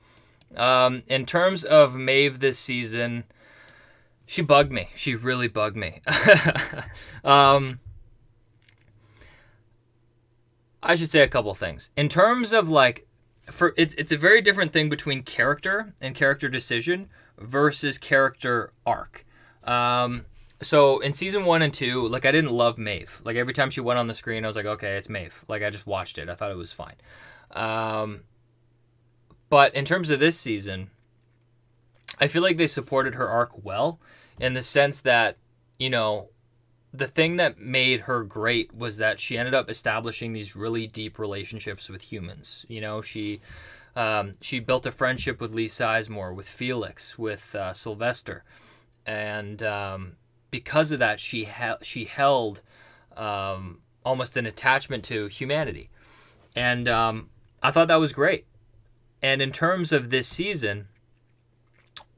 in terms of Maeve this season, she bugged me. She really bugged me. I should say a couple things. In terms of it's a very different thing between character and character decision versus character arc. So in season 1 and 2, I didn't love Maeve. Every time she went on the screen, I was like, okay, it's Maeve. I just watched it. I thought it was fine. But in terms of this season, I feel like they supported her arc well, in the sense that, the thing that made her great was that she ended up establishing these really deep relationships with humans. She built a friendship with Lee Sizemore, with Felix, with Sylvester. And because of that, she held almost an attachment to humanity. And I thought that was great. And in terms of this season,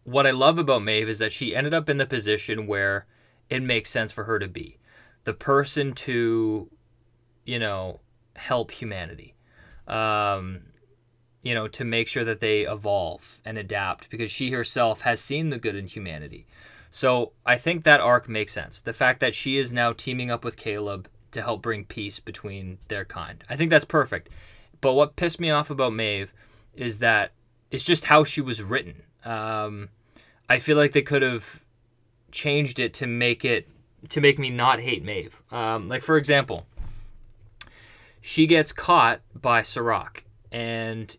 what I love about Maeve is that she ended up in the position where it makes sense for her to be the person to, help humanity, to make sure that they evolve and adapt, because she herself has seen the good in humanity. So I think that arc makes sense. The fact that she is now teaming up with Caleb to help bring peace between their kind. I think that's perfect. But what pissed me off about Maeve is that it's just how she was written. I feel like they could have changed it to make me not hate Maeve. For example, she gets caught by Sirach, and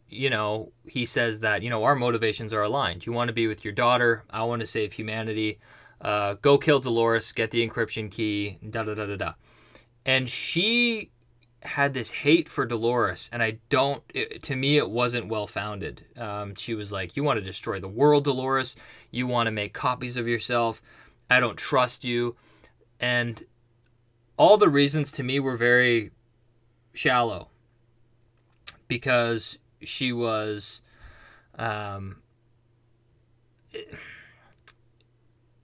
he says that our motivations are aligned. You want to be with your daughter. I want to save humanity. Go kill Dolores. Get the encryption key. Da da da da da. And she had this hate for Dolores, and to me it wasn't well founded. She was like, you want to destroy the world, Dolores. You want to make copies of yourself. I don't trust you. And all the reasons to me were very shallow, because she was Um,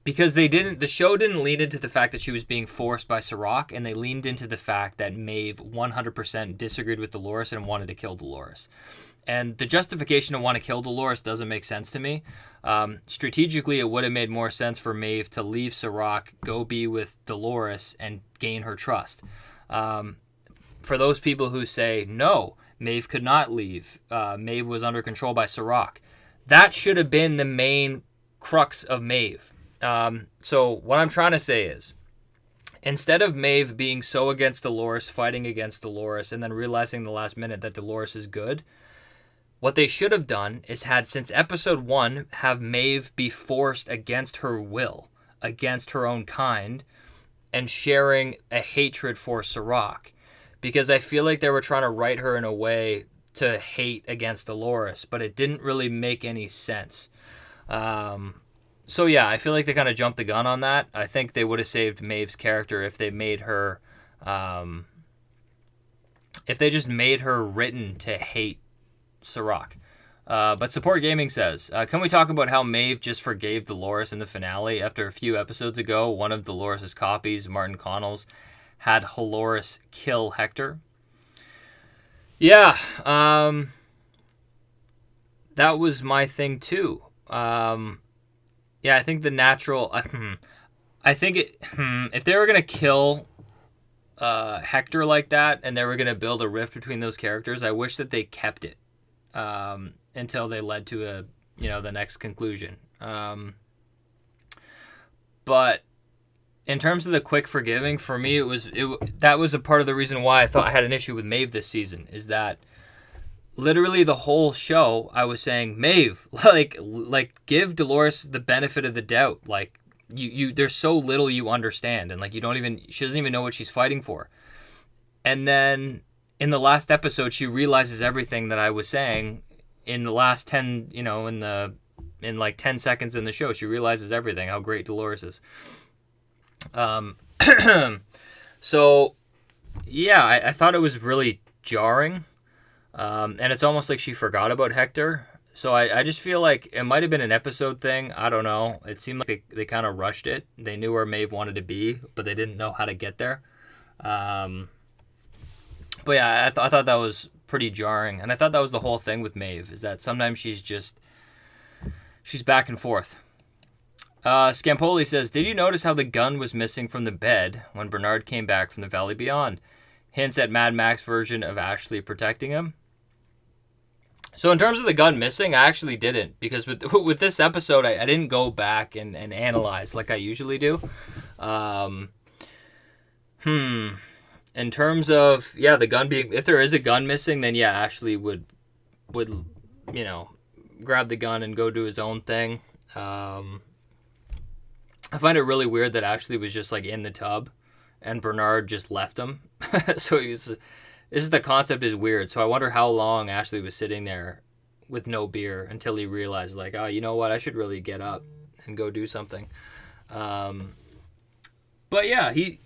because the show didn't lean into the fact that she was being forced by Sirach, and they leaned into the fact that Maeve 100% disagreed with Dolores and wanted to kill Dolores. And the justification to want to kill Dolores doesn't make sense to me. Strategically, it would have made more sense for Maeve to leave Sirach, go be with Dolores, and gain her trust. For those people who say, no, Maeve could not leave, Maeve was under control by Sirach, that should have been the main crux of Maeve. So what I'm trying to say is, instead of Maeve being so against Dolores, fighting against Dolores, and then realizing the last minute that Dolores is good, what they should have done is had, since episode 1, have Maeve be forced against her will, against her own kind, and sharing a hatred for Sirach. Because I feel like they were trying to write her in a way to hate against Dolores, but it didn't really make any sense. So yeah, I feel like they kind of jumped the gun on that. I think they would have saved Maeve's character if they made her, if they just made her written to hate Sirach. But Support Gaming says, can we talk about how Maeve just forgave Dolores in the finale after a few episodes ago? One of Dolores' copies, Martin Connell's, had Dolores kill Hector. Yeah, that was my thing too. Yeah, I think the natural. I think if they were gonna kill Hector like that, and they were gonna build a rift between those characters, I wish that they kept it until they led to the next conclusion. But in terms of the quick forgiving, for me, that was a part of the reason why I thought I had an issue with Maeve this season, is that literally the whole show I was saying, Maeve, like give Dolores the benefit of the doubt. Like you there's so little you understand, and like she doesn't even know what she's fighting for. And then in the last episode, she realizes everything that I was saying in the last 10, in like 10 seconds in the show. She realizes everything, how great Dolores is. So yeah, I thought it was really jarring. And it's almost like she forgot about Hector. So I just feel like it might have been an episode thing. I don't know. It seemed like they kind of rushed it. They knew where Maeve wanted to be, but they didn't know how to get there. But yeah, I thought that was pretty jarring. And I thought that was the whole thing with Maeve, is that sometimes she's back and forth. Scampoli says, did you notice how the gun was missing from the bed when Bernard came back from the Valley Beyond? Hints at Mad Max version of Ashley protecting him. So in terms of the gun missing, I actually didn't, because with this episode, I didn't go back and analyze like I usually do. In terms of, the gun being, if there is a gun missing, then yeah, Ashley would grab the gun and go do his own thing. I find it really weird that Ashley was just like in the tub and Bernard just left him. So the concept is weird. So I wonder how long Ashley was sitting there with no beer until he realized, like, oh, you know what? I should really get up and go do something. But yeah, he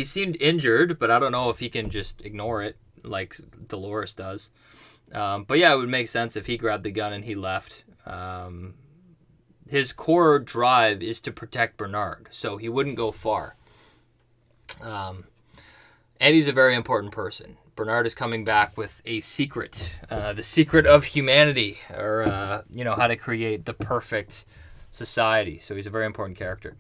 seemed injured, but I don't know if he can just ignore it like Dolores does. But yeah, it would make sense if he grabbed the gun and he left. His core drive is to protect Bernard, so he wouldn't go far. And he's a very important person. Bernard is coming back with a secret, the secret of humanity, or how to create the perfect society. So he's a very important character.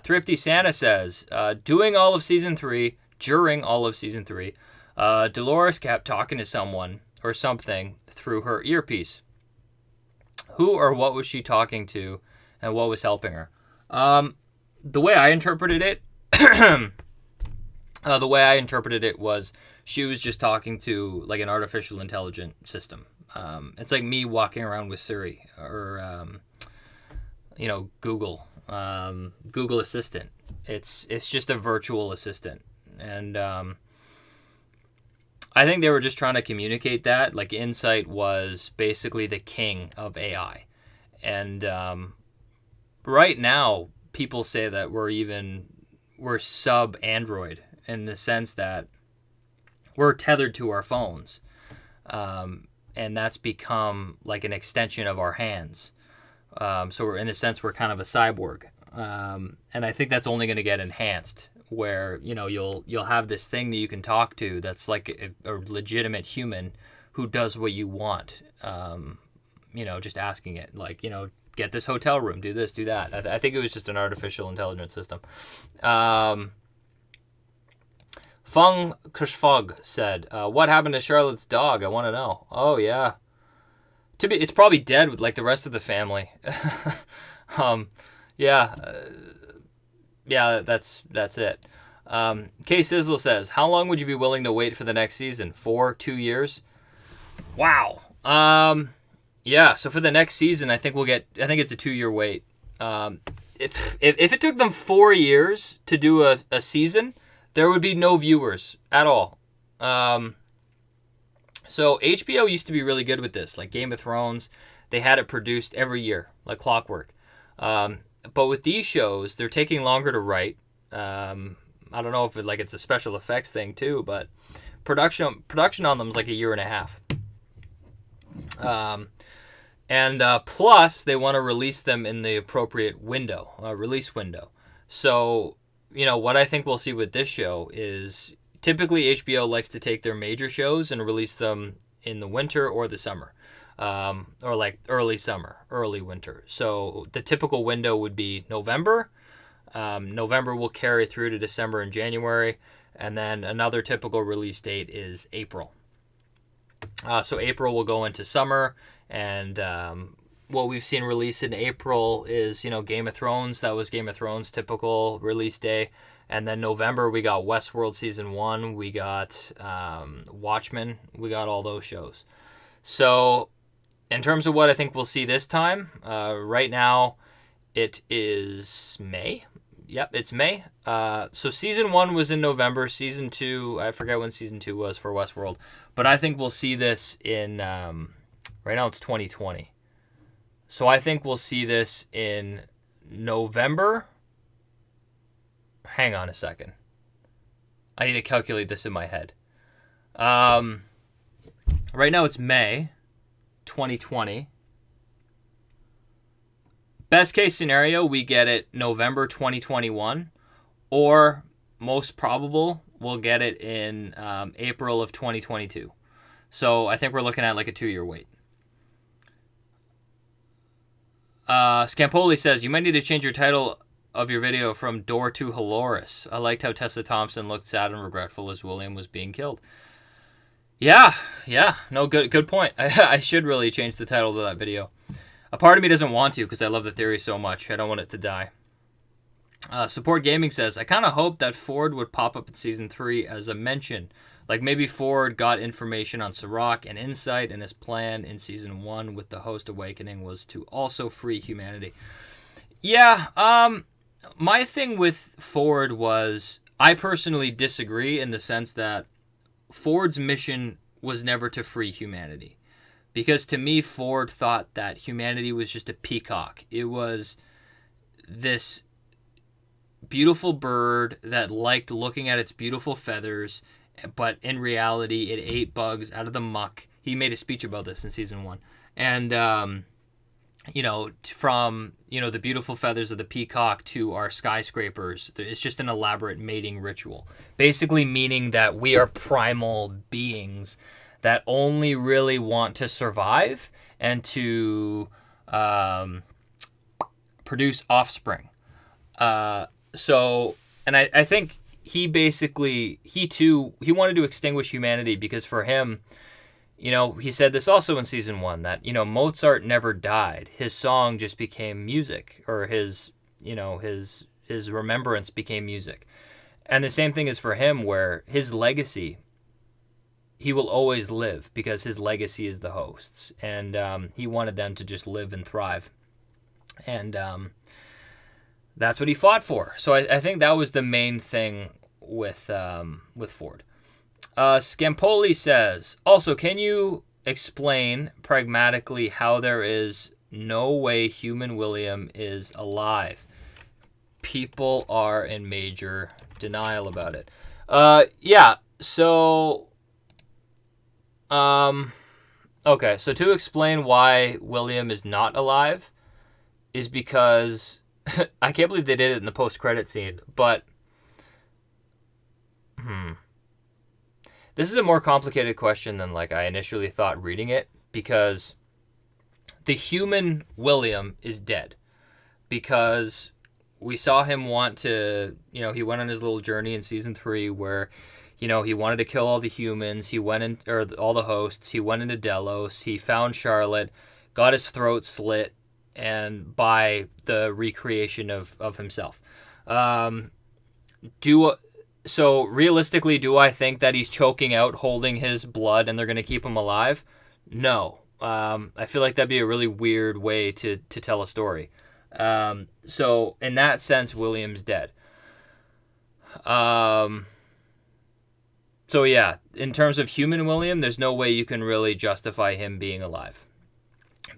Thrifty Santa says, during all of season 3, Dolores kept talking to someone or something through her earpiece. Who or what was she talking to, and what was helping her? The way I interpreted it, was she was just talking to like an artificial intelligent system. It's like me walking around with Siri or Google Assistant. It's just a virtual assistant, and I think they were just trying to communicate that. Like, Insight was basically the king of AI. And right now, people say that we're and that's become like an extension of our hands. So we're, in a sense, we're kind of a cyborg. And I think that's only going to get enhanced, where, you know, you'll have this thing that you can talk to that's like a legitimate human who does what you want. You know, just asking it, like, you know, get this hotel room, do this, do that. I think it was just an artificial intelligence system. Fung Kushfog said, what happened to Charlotte's dog? I want to know. Oh, yeah. It's probably dead with like the rest of the family. Yeah. Yeah, that's it. K Sizzle says, how long would you be willing to wait for the next season? 2 years? Wow. Yeah, so for the next season, I think it's a 2-year wait. If it took them 4 years to do a season, there would be no viewers at all. So HBO used to be really good with this. Like Game of Thrones, they had it produced every year, like clockwork. But with these shows, they're taking longer to write. I don't know if it's a special effects thing too, but production on them is like a year and a half. And plus, they want to release them in the appropriate release window. So, you know, what I think we'll see with this show is typically HBO likes to take their major shows and release them in the winter or the summer, or like early summer, early winter. So the typical window would be November. November will carry through to December and January, and then another typical release date is April. So April will go into summer, and what we've seen released in April is, you know, Game of Thrones. That was Game of Thrones' typical release day. And then November, we got Westworld Season 1. We got Watchmen. We got all those shows. So in terms of what I think we'll see this time, right now it is May. Yep, it's May. So Season 1 was in November. Season 2, I forget when Season 2 was for Westworld. But I think we'll see this in, right now it's 2020. So I think we'll see this in November. Hang on a second. I need to calculate this in my head. Right now it's May 2020. Best case scenario, we get it November 2021. Or most probable, we'll get it in April of 2022. So I think we're looking at like a 2-year wait. Scampoli says, you might need to change your title of your video from Door to Dolores. I liked how Tessa Thompson looked sad and regretful as William was being killed. Yeah. No, good point. I should really change the title of that video. A part of me doesn't want to because I love the theory so much. I don't want it to die. Support Gaming says, I kind of hoped that Ford would pop up in Season 3 as a mention. Like maybe Ford got information on Sirach and insight, and his plan in Season 1 with the Host Awakening was to also free humanity. Yeah, my thing with Ford was, I personally disagree in the sense that Ford's mission was never to free humanity. Because to me, Ford thought that humanity was just a peacock. It was this beautiful bird that liked looking at its beautiful feathers, but in reality, it ate bugs out of the muck. He made a speech about this in Season 1. And, you know, from, you know, the beautiful feathers of the peacock to our skyscrapers, it's just an elaborate mating ritual. Basically meaning that we are primal beings that only really want to survive and to produce offspring. So, and I think he wanted to extinguish humanity because for him, you know, he said this also in Season 1, that, you know, Mozart never died. His song just became music, or his remembrance became music. And the same thing is for him, where his legacy, he will always live because his legacy is the hosts. And he wanted them to just live and thrive. And that's what he fought for. So I think that was the main thing with Ford. Scampoli says, also, can you explain pragmatically how there is no way human William is alive? People are in major denial about it. Yeah, so, Okay, so to explain why William is not alive is because I can't believe they did it in the post-credit scene, but this is a more complicated question than like I initially thought reading it, because the human William is dead, because we saw him want to, he went on his little journey in season 3 where, he wanted to kill all the humans. He went in, or all the hosts. He went into Delos. He found Charlotte, got his throat slit, and by the recreation of himself. So realistically, do I think that he's choking out, holding his blood, and they're going to keep him alive? No. I feel like that'd be a really weird way to tell a story. So in that sense, William's dead. So yeah, in terms of human William, there's no way you can really justify him being alive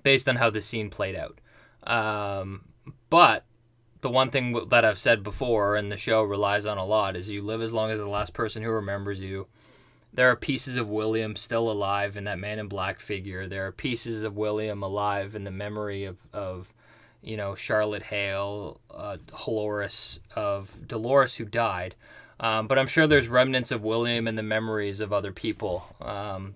based on how the scene played out. But the one thing that I've said before and the show relies on a lot is you live as long as the last person who remembers you. There are pieces of William still alive in that Man in Black figure. There are pieces of William alive in the memory of Charlotte Hale, Dolores who died. But I'm sure there's remnants of William in the memories of other people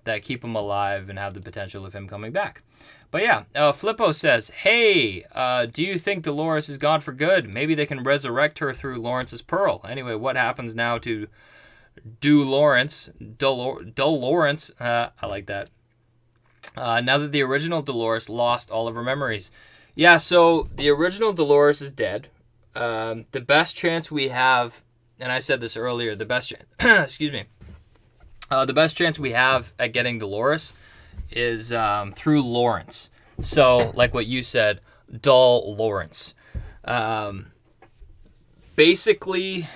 that keep him alive and have the potential of him coming back. But yeah, Flippo says, hey, do you think Dolores is gone for good? Maybe they can resurrect her through Lawrence's pearl. Anyway, what happens now to Dolores? I like that. Now that the original Dolores lost all of her memories. Yeah, so the original Dolores is dead. The best chance we have, and I said this earlier, the best chance, the best chance we have at getting Dolores is through Lawrence. So, like what you said, Dolores. Basically,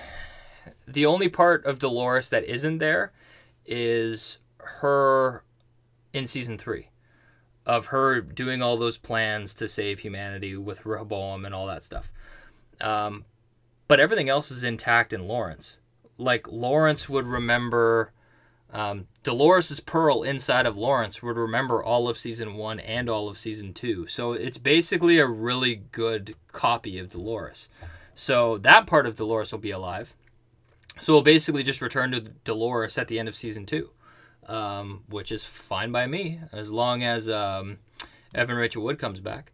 the only part of Dolores that isn't there is her in season 3. Of her doing all those plans to save humanity with Rehoboam and all that stuff. But everything else is intact in Lawrence. Like, Lawrence would remember... Dolores' pearl inside of Lawrence would remember all of season 1 and all of season 2. So it's basically a really good copy of Dolores. So that part of Dolores will be alive. So we'll basically just return to Dolores at the end of season 2. Which is fine by me, as long as Evan Rachel Wood comes back.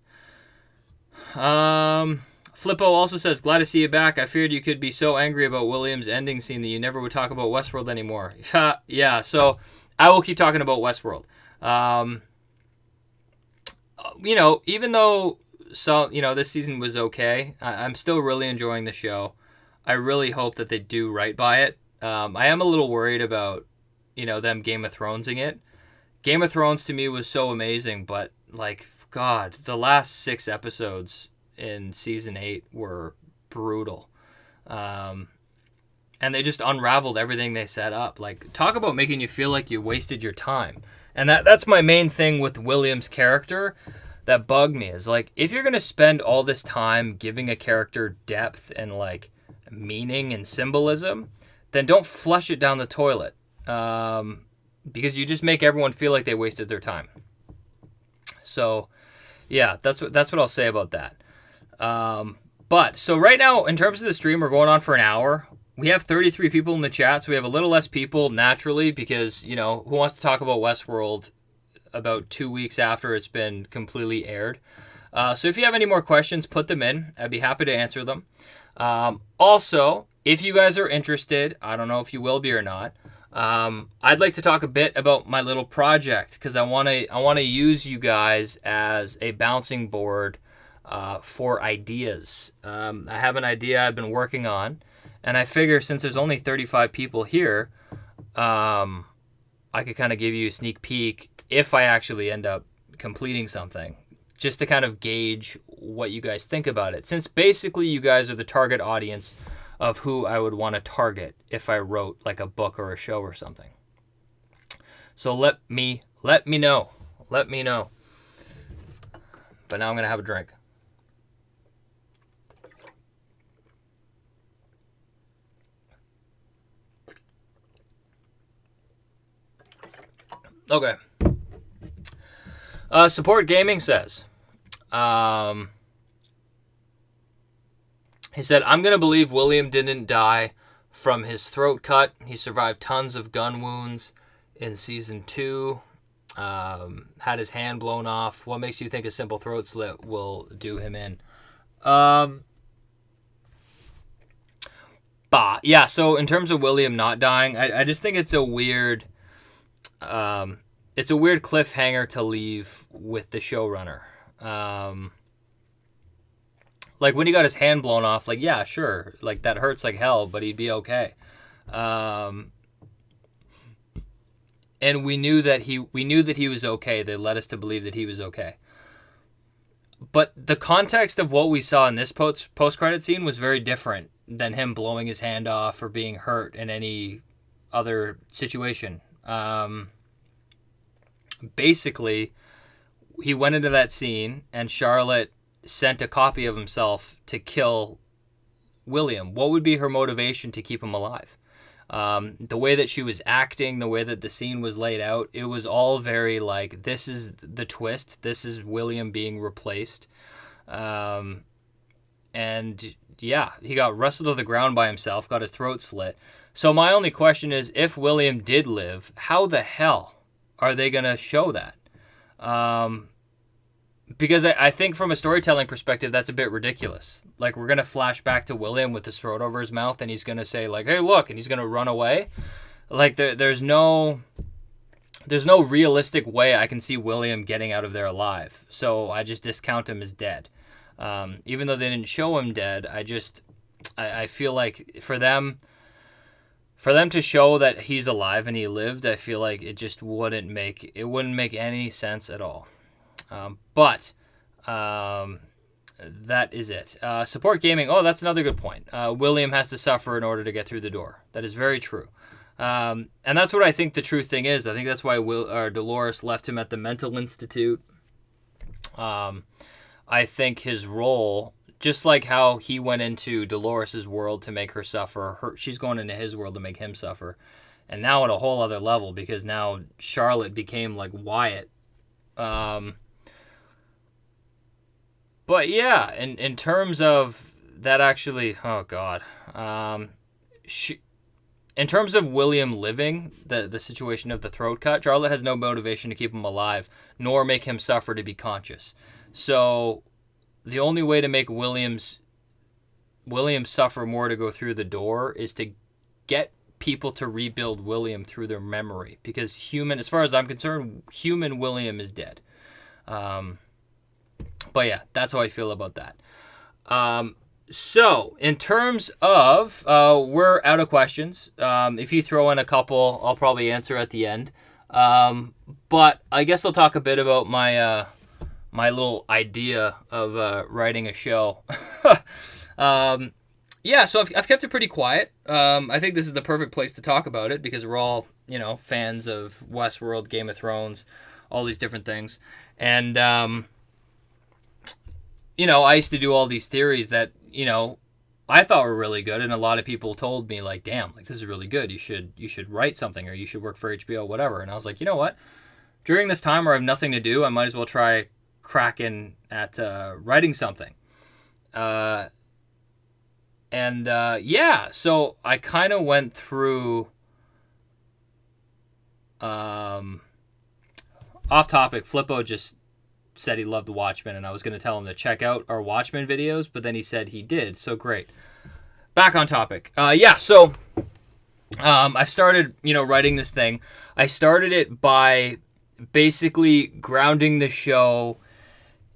Flippo also says, glad to see you back. I feared you could be so angry about William's ending scene that you never would talk about Westworld anymore. Yeah, so I will keep talking about Westworld. Even though this season was okay, I'm still really enjoying the show. I really hope that they do right by it. I am a little worried about them Game of Thronesing it. Game of Thrones to me was so amazing, but God, the last 6 episodes in season 8 were brutal. And they just unraveled everything they set up. Talk about making you feel like you wasted your time. And that's my main thing with William's character that bugged me is if you're going to spend all this time giving a character depth and meaning and symbolism, then don't flush it down the toilet. Because you just make everyone feel like they wasted their time. So, yeah, that's what I'll say about that. But so right now, in terms of the stream, we're going on for an hour. We have 33 people in the chat, so we have a little less people naturally because who wants to talk about Westworld about 2 weeks after it's been completely aired? So if you have any more questions, put them in. I'd be happy to answer them. Also, if you guys are interested, I don't know if you will be or not. I'd like to talk a bit about my little project because I want to use you guys as a bouncing board for ideas. I have an idea I've been working on, and I figure since there's only 35 people here, I could kind of give you a sneak peek if I actually end up completing something, just to kind of gauge what you guys think about it. Since basically you guys are the target audience of who I would want to target if I wrote a book or a show or something. So let me know. Let me know. But now I'm going to have a drink. Okay. Support Gaming says, he said, I'm going to believe William didn't die from his throat cut. He survived tons of gun wounds in season 2. Had his hand blown off. What makes you think a simple throat slit will do him in? Yeah, so in terms of William not dying, I just think it's a weird cliffhanger to leave with the showrunner. Like when he got his hand blown off, like, yeah, sure, like that hurts like hell, but he'd be okay. And we knew that he was okay. They led us to believe that he was okay. But the context of what we saw in this post-credit scene was very different than him blowing his hand off or being hurt in any other situation. Basically, he went into that scene and Charlotte sent a copy of himself to kill William. What would be her motivation to keep him alive? The way that she was acting, the way that the scene was laid out, it was all very like, this is the twist. This is William being replaced. And yeah, he got wrestled to the ground by himself, got his throat slit. So my only question is, if William did live, how the hell are they going to show that? Because I think from a storytelling perspective, that's a bit ridiculous. Like, we're going to flash back to William with his throat over his mouth, and he's going to say, like, hey, look, and he's going to run away. Like, there's no realistic way I can see William getting out of there alive. So I just discount him as dead. Even though they didn't show him dead, I feel like for them to show that he's alive and he lived, I feel like it just wouldn't make any sense at all. But that is it. Support Gaming. Oh, that's another good point. William has to suffer in order to get through the door. That is very true. And that's what I think the true thing is. I think that's why Dolores left him at the mental institute. I think his role, just like how he went into Dolores' world to make her suffer, she's going into his world to make him suffer. And now at a whole other level, because now Charlotte became like Wyatt. But yeah, in terms of that actually, oh God. In terms of William living, the situation of the throat cut, Charlotte has no motivation to keep him alive, nor make him suffer to be conscious. So the only way to make William suffer more to go through the door is to get people to rebuild William through their memory. Because as far as I'm concerned, human William is dead. But yeah, that's how I feel about that. So, in terms of, we're out of questions. If you throw in a couple, I'll probably answer at the end. But I guess I'll talk a bit about my little idea of writing a show. Yeah, so I've kept it pretty quiet. I think this is the perfect place to talk about it because we're all, fans of Westworld, Game of Thrones, all these different things. And, I used to do all these theories that, I thought were really good. And a lot of people told me like, damn, like this is really good. You should write something or you should work for HBO, whatever. And I was like, you know what? During this time where I have nothing to do, I might as well try cracking at writing something. Yeah, so I kind of went through off topic. Flippo just said he loved the Watchmen, and I was going to tell him to check out our Watchmen videos, but then he said he did, so great. Back on topic. Yeah, so I started, writing this thing. I started it by basically grounding the show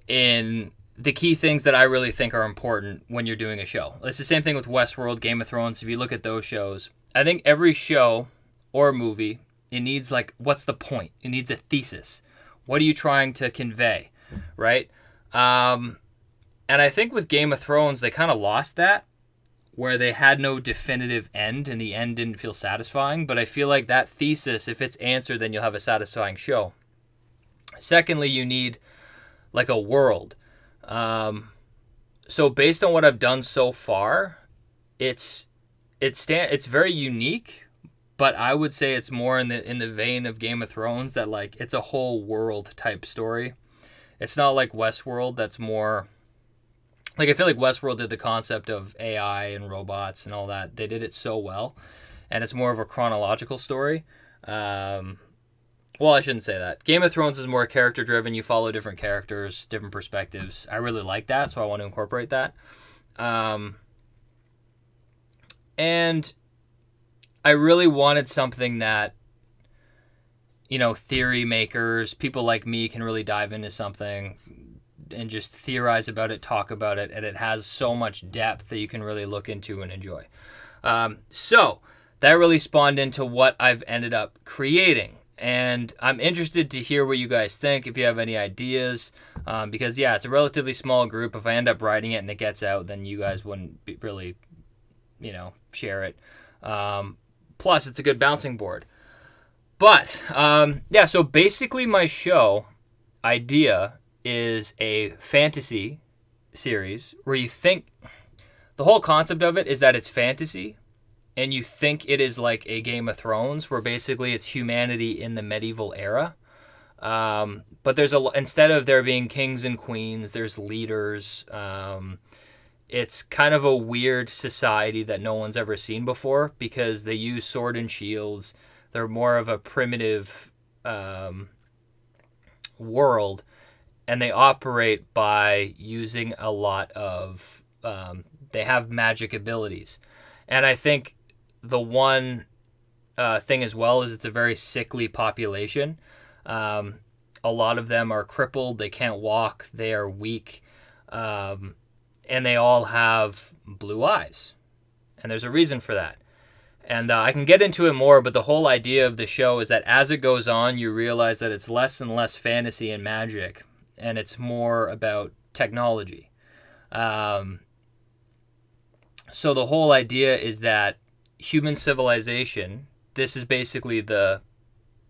in the key things that I really think are important when you're doing a show. It's the same thing with Westworld, Game of Thrones. If you look at those shows, I think every show or movie, it needs like, what's the point? It needs a thesis. What are you trying to convey, right? And I think with Game of Thrones, they kind of lost that, where they had no definitive end, and the end didn't feel satisfying. But I feel like that thesis, if it's answered, then you'll have a satisfying show. Secondly, you need like a world. So based on what I've done so far, it's very unique. But I would say it's more in the vein of Game of Thrones, that like it's a whole world type story. It's not like Westworld that's more like, I feel like Westworld did the concept of AI and robots and all that. They did it so well, and it's more of a chronological story. Um, well, I shouldn't say that. Game of Thrones is more character driven. You follow different characters, different perspectives. I really like that, so I want to incorporate that. Um, and I really wanted something that, theory makers, people like me can really dive into something and just theorize about it, talk about it, and it has so much depth that you can really look into and enjoy. So that really spawned into what I've ended up creating. And I'm interested to hear what you guys think, if you have any ideas, because, yeah, it's a relatively small group. If I end up writing it and it gets out, then you guys wouldn't really, share it. Plus, it's a good bouncing board. But, yeah, so basically my show idea is a fantasy series where you think the whole concept of it is that it's fantasy, and you think it is like a Game of Thrones where basically it's humanity in the medieval era. But instead of there being kings and queens, there's leaders. It's kind of a weird society that no one's ever seen before because they use sword and shields. They're more of a primitive world, and they operate by using a lot of they have magic abilities. And I think the one thing as well is it's a very sickly population. A lot of them are crippled. They can't walk. They are weak. And they all have blue eyes. And there's a reason for that. And I can get into it more, but the whole idea of the show is that as it goes on, you realize that it's less and less fantasy and magic, and it's more about technology. So the whole idea is that human civilization, this is basically the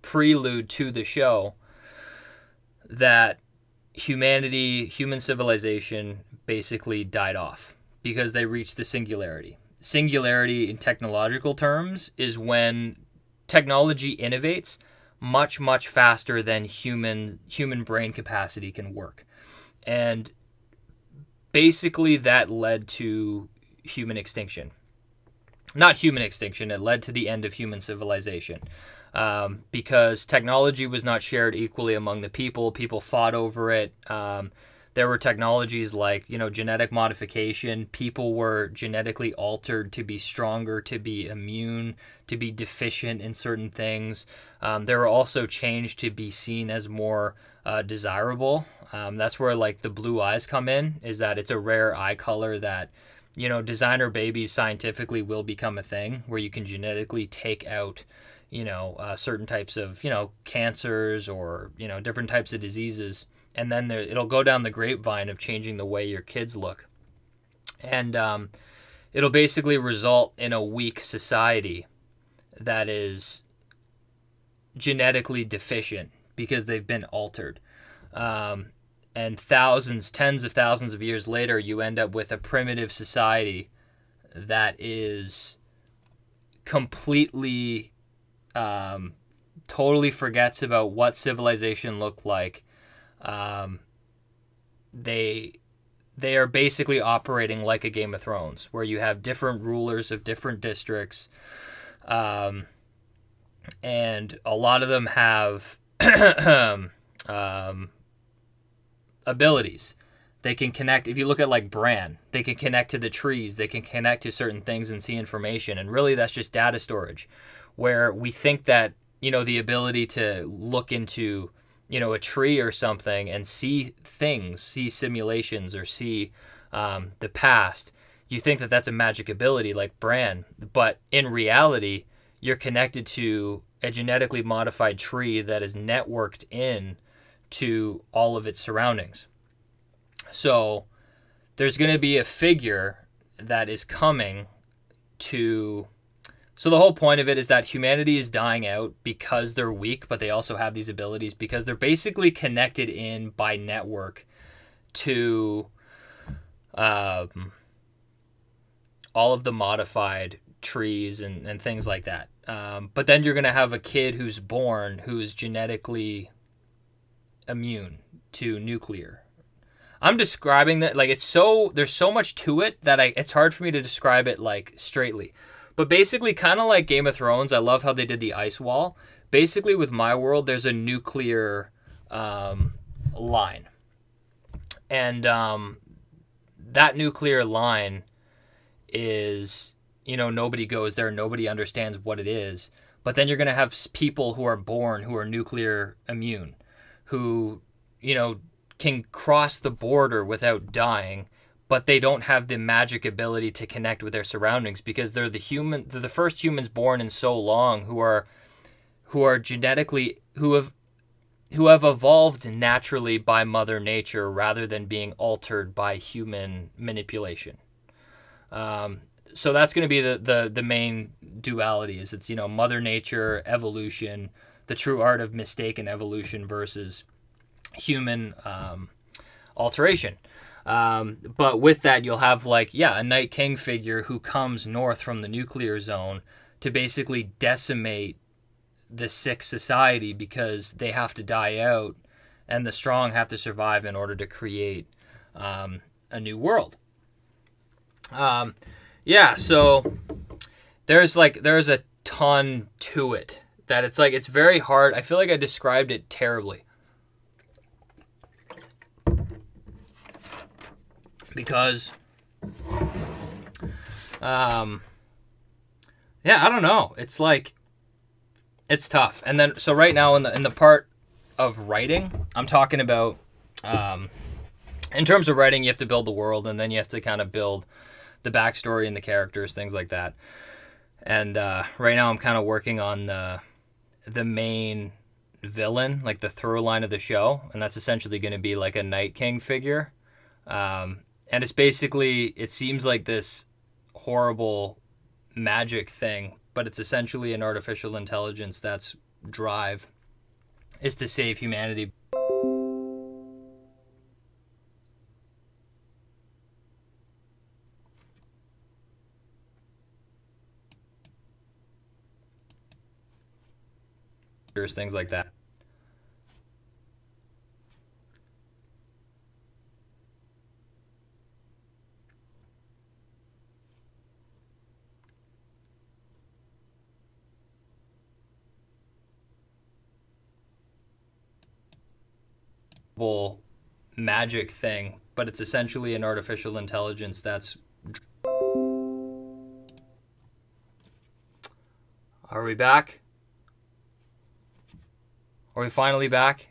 prelude to the show, that human civilization basically died off because they reached the singularity. Singularity in technological terms is when technology innovates much, much faster than human brain capacity can work. And basically that led to human extinction. Not human extinction, it led to the end of human civilization. Because technology was not shared equally among the people. People fought over it. There were technologies like, genetic modification. People were genetically altered to be stronger, to be immune, to be deficient in certain things. They were also changed to be seen as more desirable. That's where like the blue eyes come in, is that it's a rare eye color that, designer babies scientifically will become a thing where you can genetically take out, certain types of, cancers or, different types of diseases. And then it'll go down the grapevine of changing the way your kids look. And it'll basically result in a weak society that is genetically deficient because they've been altered. And tens of thousands of years later, you end up with a primitive society that is completely, totally forgets about what civilization looked like. They are basically operating like a Game of Thrones, where you have different rulers of different districts, and a lot of them have abilities. They can connect. If you look at like Bran, they can connect to the trees. They can connect to certain things and see information. And really, that's just data storage, where we think that the ability to look into a tree or something and see things, see simulations, or see the past. You think that that's a magic ability like Bran, but in reality, you're connected to a genetically modified tree that is networked in to all of its surroundings. So there's going to be a figure that is coming to... So the whole point of it is that humanity is dying out because they're weak, but they also have these abilities because they're basically connected in by network to all of the modified trees and things like that. But then you're going to have a kid who's born who's genetically immune to nuclear. I'm describing that like there's so much to it that it's hard for me to describe it like straightly. But basically, kind of like Game of Thrones, I love how they did the ice wall. Basically, with my world, there's a nuclear line. And that nuclear line is, nobody goes there, nobody understands what it is. But then you're going to have people who are born who are nuclear immune, who, can cross the border without dying, but they don't have the magic ability to connect with their surroundings because they're the first humans born in so long who are genetically, who have evolved naturally by Mother Nature rather than being altered by human manipulation. So that's going to be the main duality is it's, Mother Nature, evolution, the true art of mistaken evolution versus human alteration. But with that, you'll have a Night King figure who comes north from the nuclear zone to basically decimate the sick society because they have to die out and the strong have to survive in order to create a new world. So there's a ton to it that it's very hard. I feel like I described it terribly because I don't know. It's tough. And then so right now in the part of writing, I'm talking about in terms of writing, you have to build the world and then you have to kind of build the backstory and the characters, things like that. And right now I'm kind of working on the main villain, like the through line of the show, and that's essentially going to be like a Night King figure. And it's basically, it seems like this horrible magic thing, but it's essentially an artificial intelligence that's drive is to save humanity. Things like that. Magic thing, but it's essentially an artificial intelligence that's... Are we back? Are we finally back?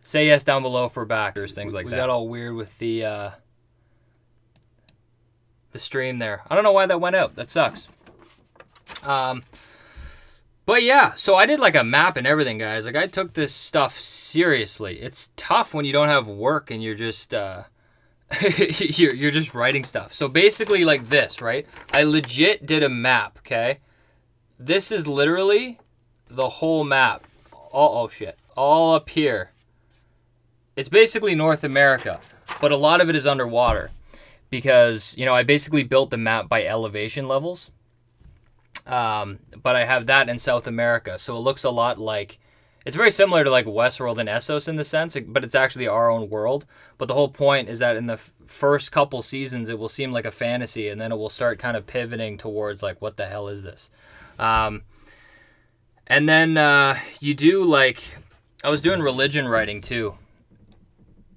Say yes down below for backers, things like that. We got all weird with the stream there. I don't know why that went out. That sucks. But yeah, so I did like a map and everything, guys. Like I took this stuff seriously. It's tough when you don't have work and you're just you're just writing stuff. So basically like this, right? I legit did a map, okay? This is literally the whole map. Oh shit. All up here. It's basically North America, but a lot of it is underwater because, I basically built the map by elevation levels. But I have that in South America, so it looks a lot like, it's very similar to like Westworld and Essos in the sense, but it's actually our own world. But the whole point is that in the first couple seasons, it will seem like a fantasy, and then it will start kind of pivoting towards like, what the hell is this? And then you do like, I was doing religion writing too,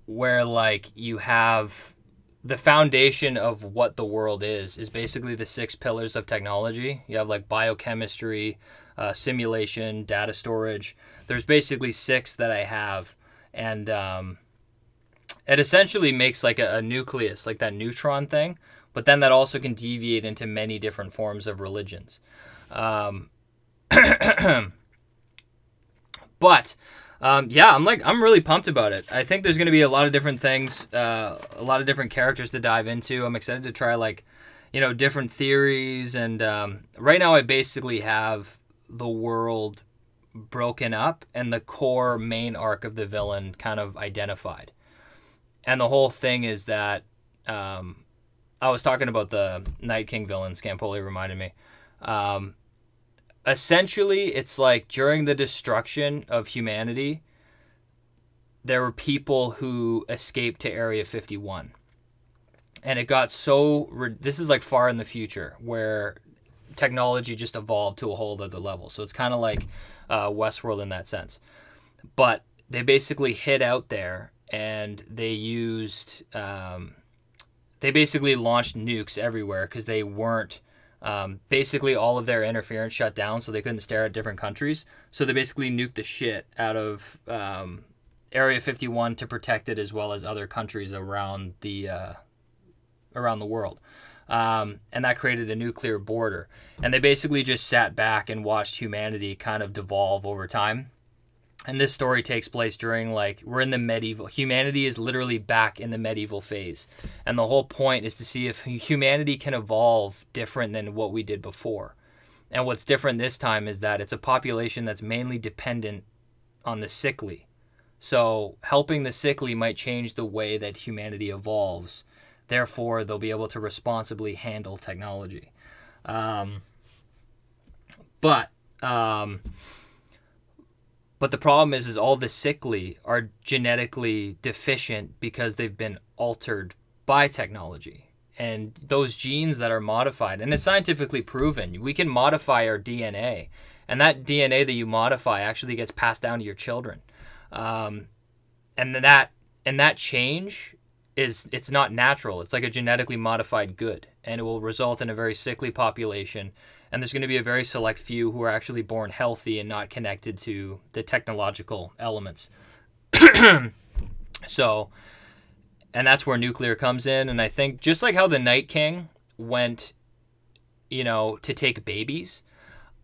where like you have the foundation of what the world is basically the 6 pillars of technology. You have like biochemistry, simulation, data storage. There's basically 6 that I have. And it essentially makes like a nucleus, like that neutron thing. But then that also can deviate into many different forms of religions. But I'm really pumped about it. I think there's going to be a lot of different things, a lot of different characters to dive into. I'm excited to try different theories. And right now I basically have the world broken up and the core main arc of the villain kind of identified. And the whole thing is that I was talking about the Night King villain, Scampoli reminded me. Essentially, it's like during the destruction of humanity, there were people who escaped to Area 51. And it got so... This is like far in the future, where technology just evolved to a whole other level. So it's kind of like Westworld in that sense. But they basically hid out there, and they used... they basically launched nukes everywhere because they weren't... basically all of their interference shut down, so they couldn't stare at different countries. So they basically nuked the shit out of Area 51 to protect it, as well as other countries around the world. And that created a nuclear border. And they basically just sat back and watched humanity kind of devolve over time. And this story takes place during, like, we're in the medieval... Humanity is literally back in the medieval phase. And the whole point is to see if humanity can evolve different than what we did before. And what's different this time is that it's a population that's mainly dependent on the sickly. So helping the sickly might change the way that humanity evolves. Therefore, they'll be able to responsibly handle technology. But the problem is all the sickly are genetically deficient because they've been altered by technology. And those genes that are modified, and it's scientifically proven, we can modify our DNA. And that DNA that you modify actually gets passed down to your children. And that change... it's not natural. It's like a genetically modified good, and it will result in a very sickly population. And there's going to be a very select few who are actually born healthy and not connected to the technological elements. So, and that's where nuclear comes in. And I think just like how the Night King went, to take babies,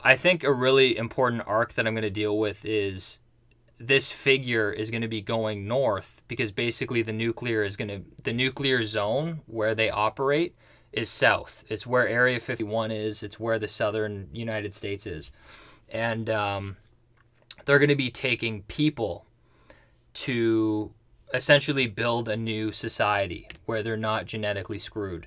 I think a really important arc that I'm going to deal with is this figure is going to be going north, because basically the nuclear zone where they operate is south. It's where Area 51 is. It's where the southern United States is. And they're going to be taking people to essentially build a new society where they're not genetically screwed.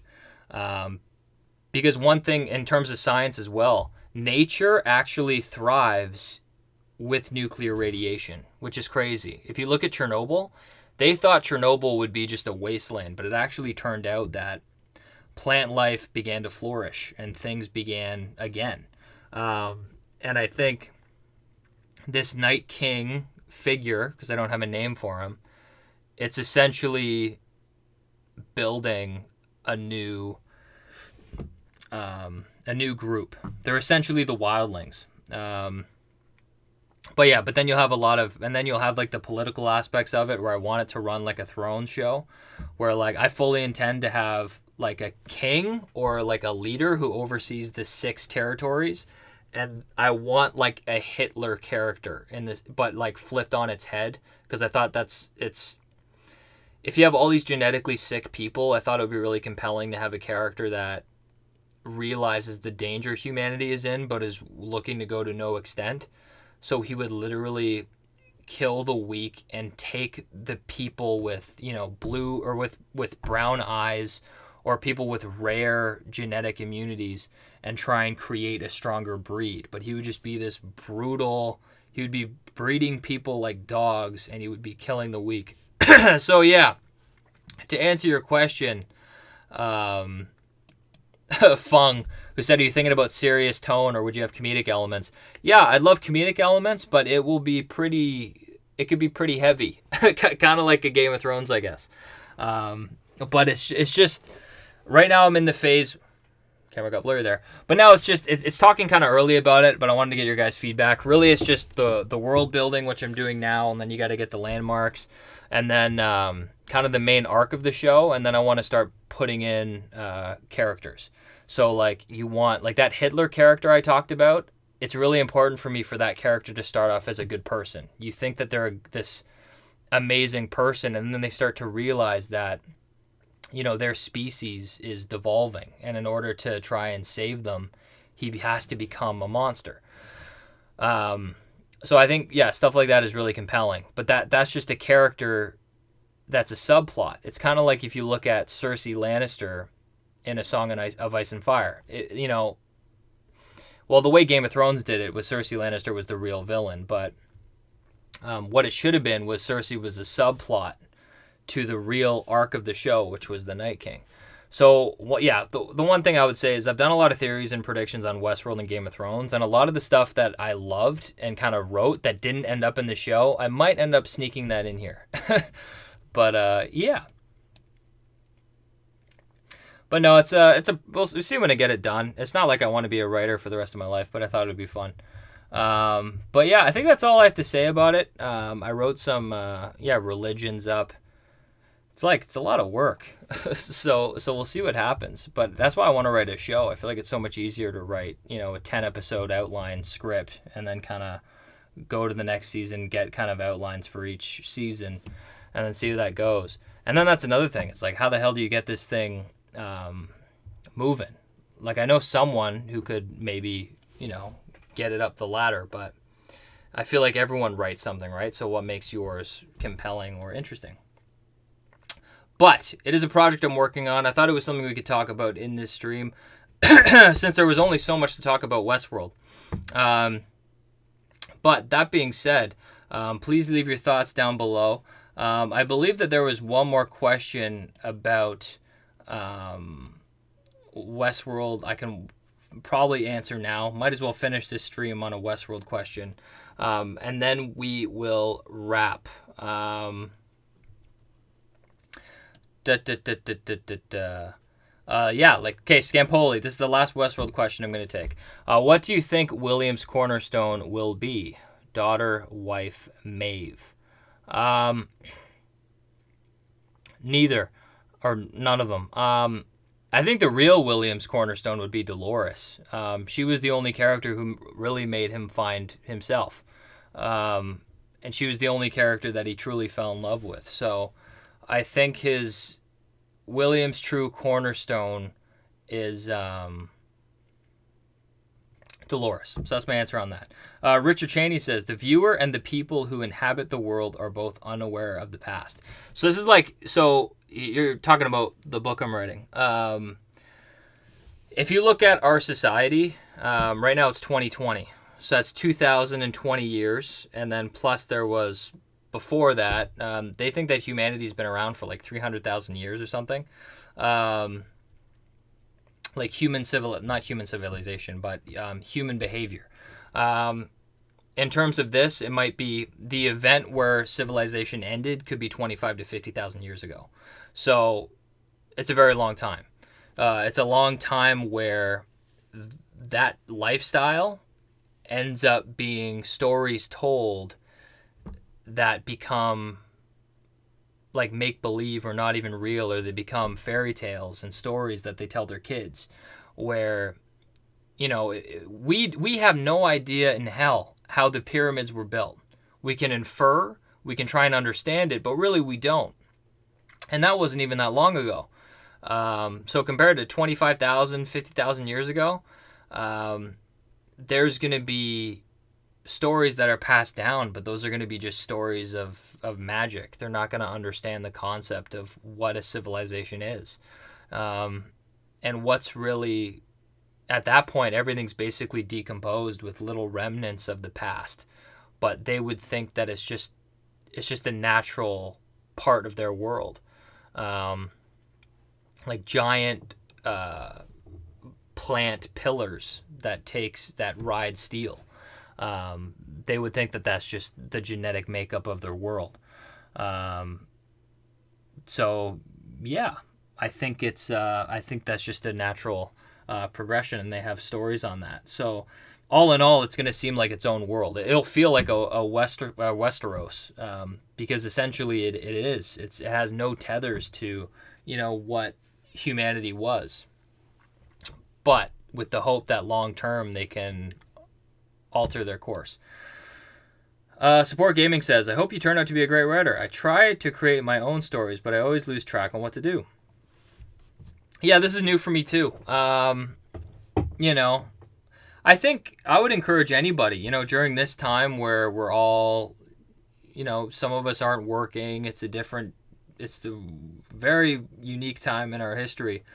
Because one thing in terms of science as well, nature actually thrives with nuclear radiation, which is crazy. If you look at Chernobyl, they thought Chernobyl would be just a wasteland, but it actually turned out that plant life began to flourish and things began again. And I think this Night King figure, because I don't have a name for him, it's essentially building a new group. They're essentially the wildlings. But then you'll have like the political aspects of it, where I want it to run like a Thrones show, where like I fully intend to have like a king or like a leader who oversees the 6 territories. And I want like a Hitler character in this, but like flipped on its head. Because I thought if you have all these genetically sick people, I thought it would be really compelling to have a character that realizes the danger humanity is in, but is looking to go to no extent. So he would literally kill the weak and take the people with, blue or with brown eyes, or people with rare genetic immunities, and try and create a stronger breed. But he would just be this brutal, he would be breeding people like dogs, and he would be killing the weak. So yeah, to answer your question, Fung, who said, are you thinking about serious tone or would you have comedic elements? Yeah, I'd love comedic elements, but it could be pretty heavy. Kind of like a Game of Thrones, I guess. But it's just, right now I'm in the phase, camera got blurry there, but now it's talking kind of early about it, but I wanted to get your guys' feedback. Really, it's just the world building, which I'm doing now, and then you got to get the landmarks, and then kind of the main arc of the show, and then I want to start putting in characters. So like you want like that Hitler character I talked about, it's really important for me for that character to start off as a good person. You think that they're this amazing person, and then they start to realize that their species is devolving, and in order to try and save them, he has to become a monster. So I think stuff like that is really compelling, but that's just a character that's a subplot. It's kind of like if you look at Cersei Lannister in A Song of Ice and Fire. Well, the way Game of Thrones did it was Cersei Lannister was the real villain, but What it should have been was Cersei was a subplot to the real arc of the show, which was the Night King. So, the one thing I would say is I've done a lot of theories and predictions on Westworld and Game of Thrones, and a lot of the stuff that I loved and kind of wrote that didn't end up in the show, I might end up sneaking that in here. But, yeah. But no, we'll see when I get it done. It's not like I want to be a writer for the rest of my life, but I thought it would be fun. But yeah, I think that's all I have to say about it. I wrote some, religions up. It's a lot of work. so we'll see what happens. But that's why I want to write a show. I feel like it's so much easier to write, a 10 episode outline script and then kind of go to the next season, get kind of outlines for each season and then see how that goes. And then that's another thing. It's like, how the hell do you get this thing moving? Like, I know someone who could maybe, get it up the ladder, but I feel like everyone writes something, right? So what makes yours compelling or interesting? But it is a project I'm working on. I thought it was something we could talk about in this stream since there was only so much to talk about Westworld. But that being said, please leave your thoughts down below. I believe that there was one more question about Westworld. I can probably answer now. Might as well finish this stream on a Westworld question. And then we will wrap. Scampoli, this is the last Westworld question I'm going to take. What do you think William's cornerstone will be? Daughter, wife, Maeve. Neither, or none of them. I think the real William's cornerstone would be Dolores. She was the only character who really made him find himself. And she was the only character that he truly fell in love with. So I think William's true cornerstone is Dolores. So that's my answer on that. Richard Cheney says, the viewer and the people who inhabit the world are both unaware of the past. So this is so you're talking about the book I'm writing. If you look at our society, right now it's 2020. So that's 2020 years. And then plus there was before that, they think that humanity's been around for like 300,000 years or something. Like not human civilization, but human behavior. In terms of this, it might be the event where civilization ended could be 25 to 50,000 years ago. So it's a very long time. It's a long time where that lifestyle ends up being stories told that become like make-believe or not even real, or they become fairy tales and stories that they tell their kids, where we have no idea in hell how the pyramids were built. We can infer, we can try and understand it, but really we don't. And that wasn't even that long ago. So compared to 25,000, 50,000 years ago, there's going to be stories that are passed down, but those are going to be just stories of magic. They're not going to understand the concept of what a civilization is. And what's really, at that point, everything's basically decomposed with little remnants of the past. But they would think that it's just a natural part of their world. Like giant plant pillars that ride steel. They would think that that's just the genetic makeup of their world. So yeah, I think that's just a natural progression, and they have stories on that. So all in all, it's going to seem like its own world. It'll feel like a Westeros, because essentially it is. It has no tethers to what humanity was, but with the hope that long term they can alter their course. Support Gaming says, I hope you turn out to be a great writer. I try to create my own stories, but I always lose track on what to do. Yeah, this is new for me too. I think I would encourage anybody, during this time where we're all, some of us aren't working. It's a very unique time in our history.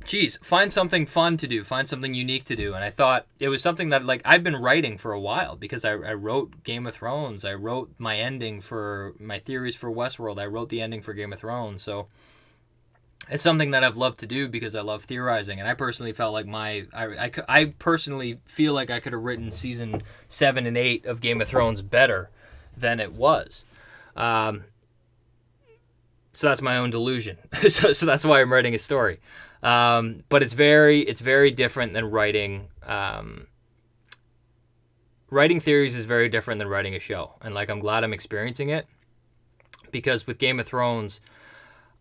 geez, find something fun to do, find something unique to do. And I thought it was something that, like, I've been writing for a while, because I wrote Game of Thrones. I wrote my ending for my theories for Westworld. I wrote the ending for Game of Thrones. So it's something that I've loved to do because I love theorizing. And I personally felt like I personally feel like I could have written season 7 and 8 of Game of Thrones better than it was. So that's my own delusion. so that's why I'm writing a story. But it's very different than writing. Writing theories is very different than writing a show. And, like, I'm glad I'm experiencing it, because with Game of Thrones,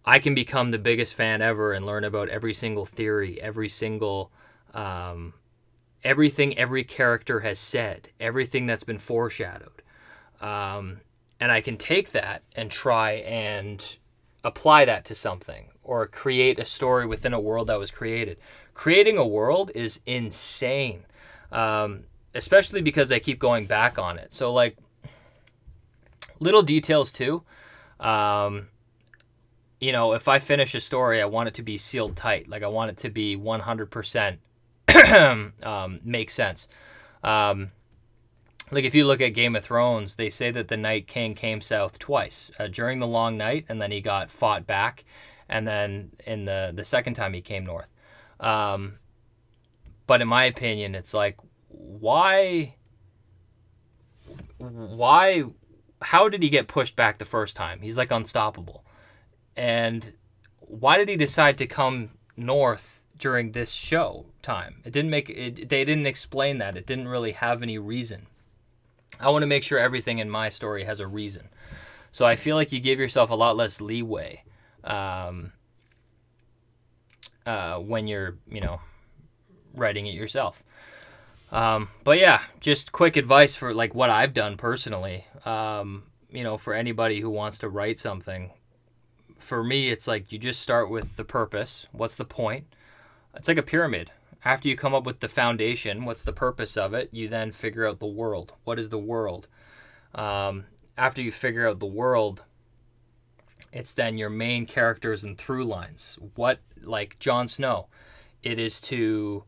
I can become the biggest fan ever and learn about every single theory, every single, everything every character has said, everything that's been foreshadowed. And I can take that and try and apply that to something, or create a story within a world that was created. Creating a world is insane, especially because I keep going back on it. So, like, little details too. You know, if I finish a story, I want it to be sealed tight. Like, I want it to be 100% make sense. Like, if you look at Game of Thrones, they say that the Night King came south twice, during the Long Night, and then he got fought back, and then in the second time he came north. But in my opinion, it's like, why, how did he get pushed back the first time? He's, like, unstoppable. And why did he decide to come north during this show time? It didn't make it. They didn't explain that. It didn't really have any reason. I want to make sure everything in my story has a reason. So I feel like you give yourself a lot less leeway when you're, writing it yourself. But yeah, just quick advice for, like, what I've done personally. For anybody who wants to write something. For me, it's like, you just start with the purpose. What's the point? It's like a pyramid. After you come up with the foundation, what's the purpose of it? You then figure out the world. What is the world? After you figure out the world, it's then your main characters and through lines. What, like Jon Snow, it is to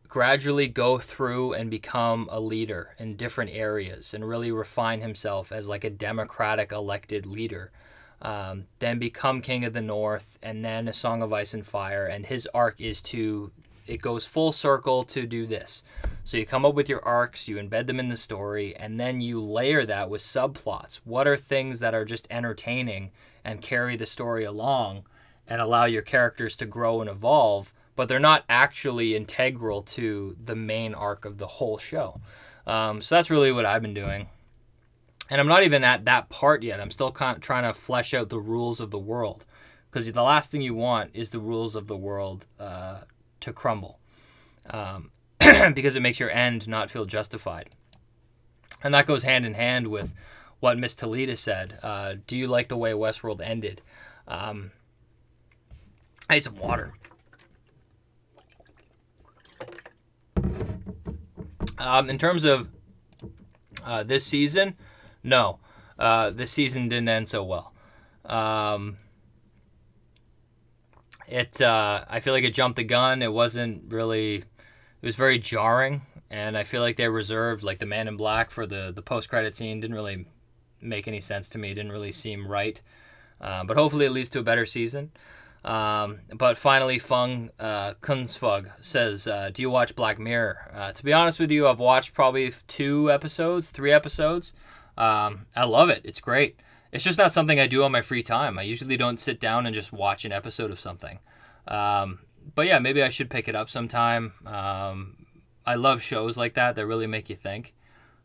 gradually go through and become a leader in different areas and really refine himself as, like, a democratic elected leader. Then become King of the North, and then A Song of Ice and Fire, and his arc is it goes full circle to do this. So you come up with your arcs, you embed them in the story, and then you layer that with subplots. What are things that are just entertaining and carry the story along and allow your characters to grow and evolve, but they're not actually integral to the main arc of the whole show. So that's really what I've been doing. And I'm not even at that part yet. I'm still trying to flesh out the rules of the world. Because the last thing you want is the rules of the world to crumble. Because it makes your end not feel justified. And that goes hand in hand with what Miss Toledo said. Do you like the way Westworld ended? I need some water. In terms of this season, no. This season didn't end so well. I feel like it jumped the gun. It wasn't really... It was very jarring, and I feel like they reserved, like, the Man in Black for the post-credit scene. Didn't really make any sense to me. It didn't really seem right. But hopefully it leads to a better season. But finally, Fung Kunzfug says, do you watch Black Mirror? To be honest with you, I've watched probably 3 episodes. I love it. It's great. It's just not something I do on my free time. I usually don't sit down and just watch an episode of something. But yeah, maybe I should pick it up sometime. I love shows like that really make you think.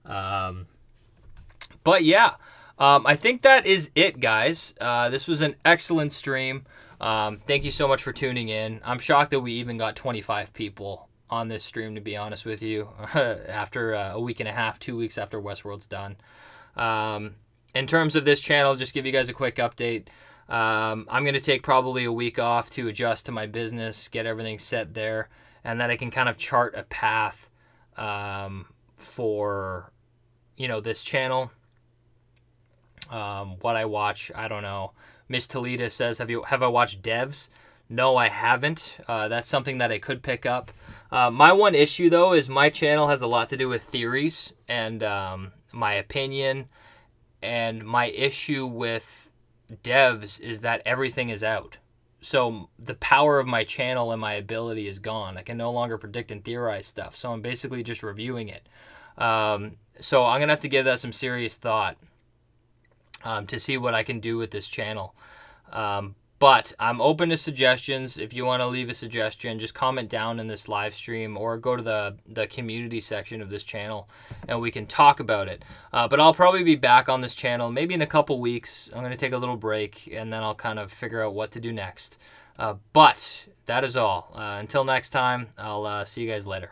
But yeah, I think that is it, guys. This was an excellent stream. Thank you so much for tuning in. I'm shocked that we even got 25 people on this stream, to be honest with you, after a week and a half, 2 weeks after Westworld's done. In terms of this channel, just give you guys a quick update. I'm going to take probably a week off to adjust to my business, get everything set there, and then I can kind of chart a path for, this channel. What I watch, I don't know. Miss Toledo says, have I watched Devs? No, I haven't. That's something that I could pick up. My one issue, though, is my channel has a lot to do with theories and my opinion. And my issue with devs is that everything is out. So the power of my channel and my ability is gone. I can no longer predict and theorize stuff. So I'm basically just reviewing it. So I'm going to have to give that some serious thought to see what I can do with this channel. But I'm open to suggestions. If you want to leave a suggestion, just comment down in this live stream or go to the community section of this channel and we can talk about it. But I'll probably be back on this channel maybe in a couple weeks. I'm going to take a little break and then I'll kind of figure out what to do next. But that is all. Until next time, I'll see you guys later.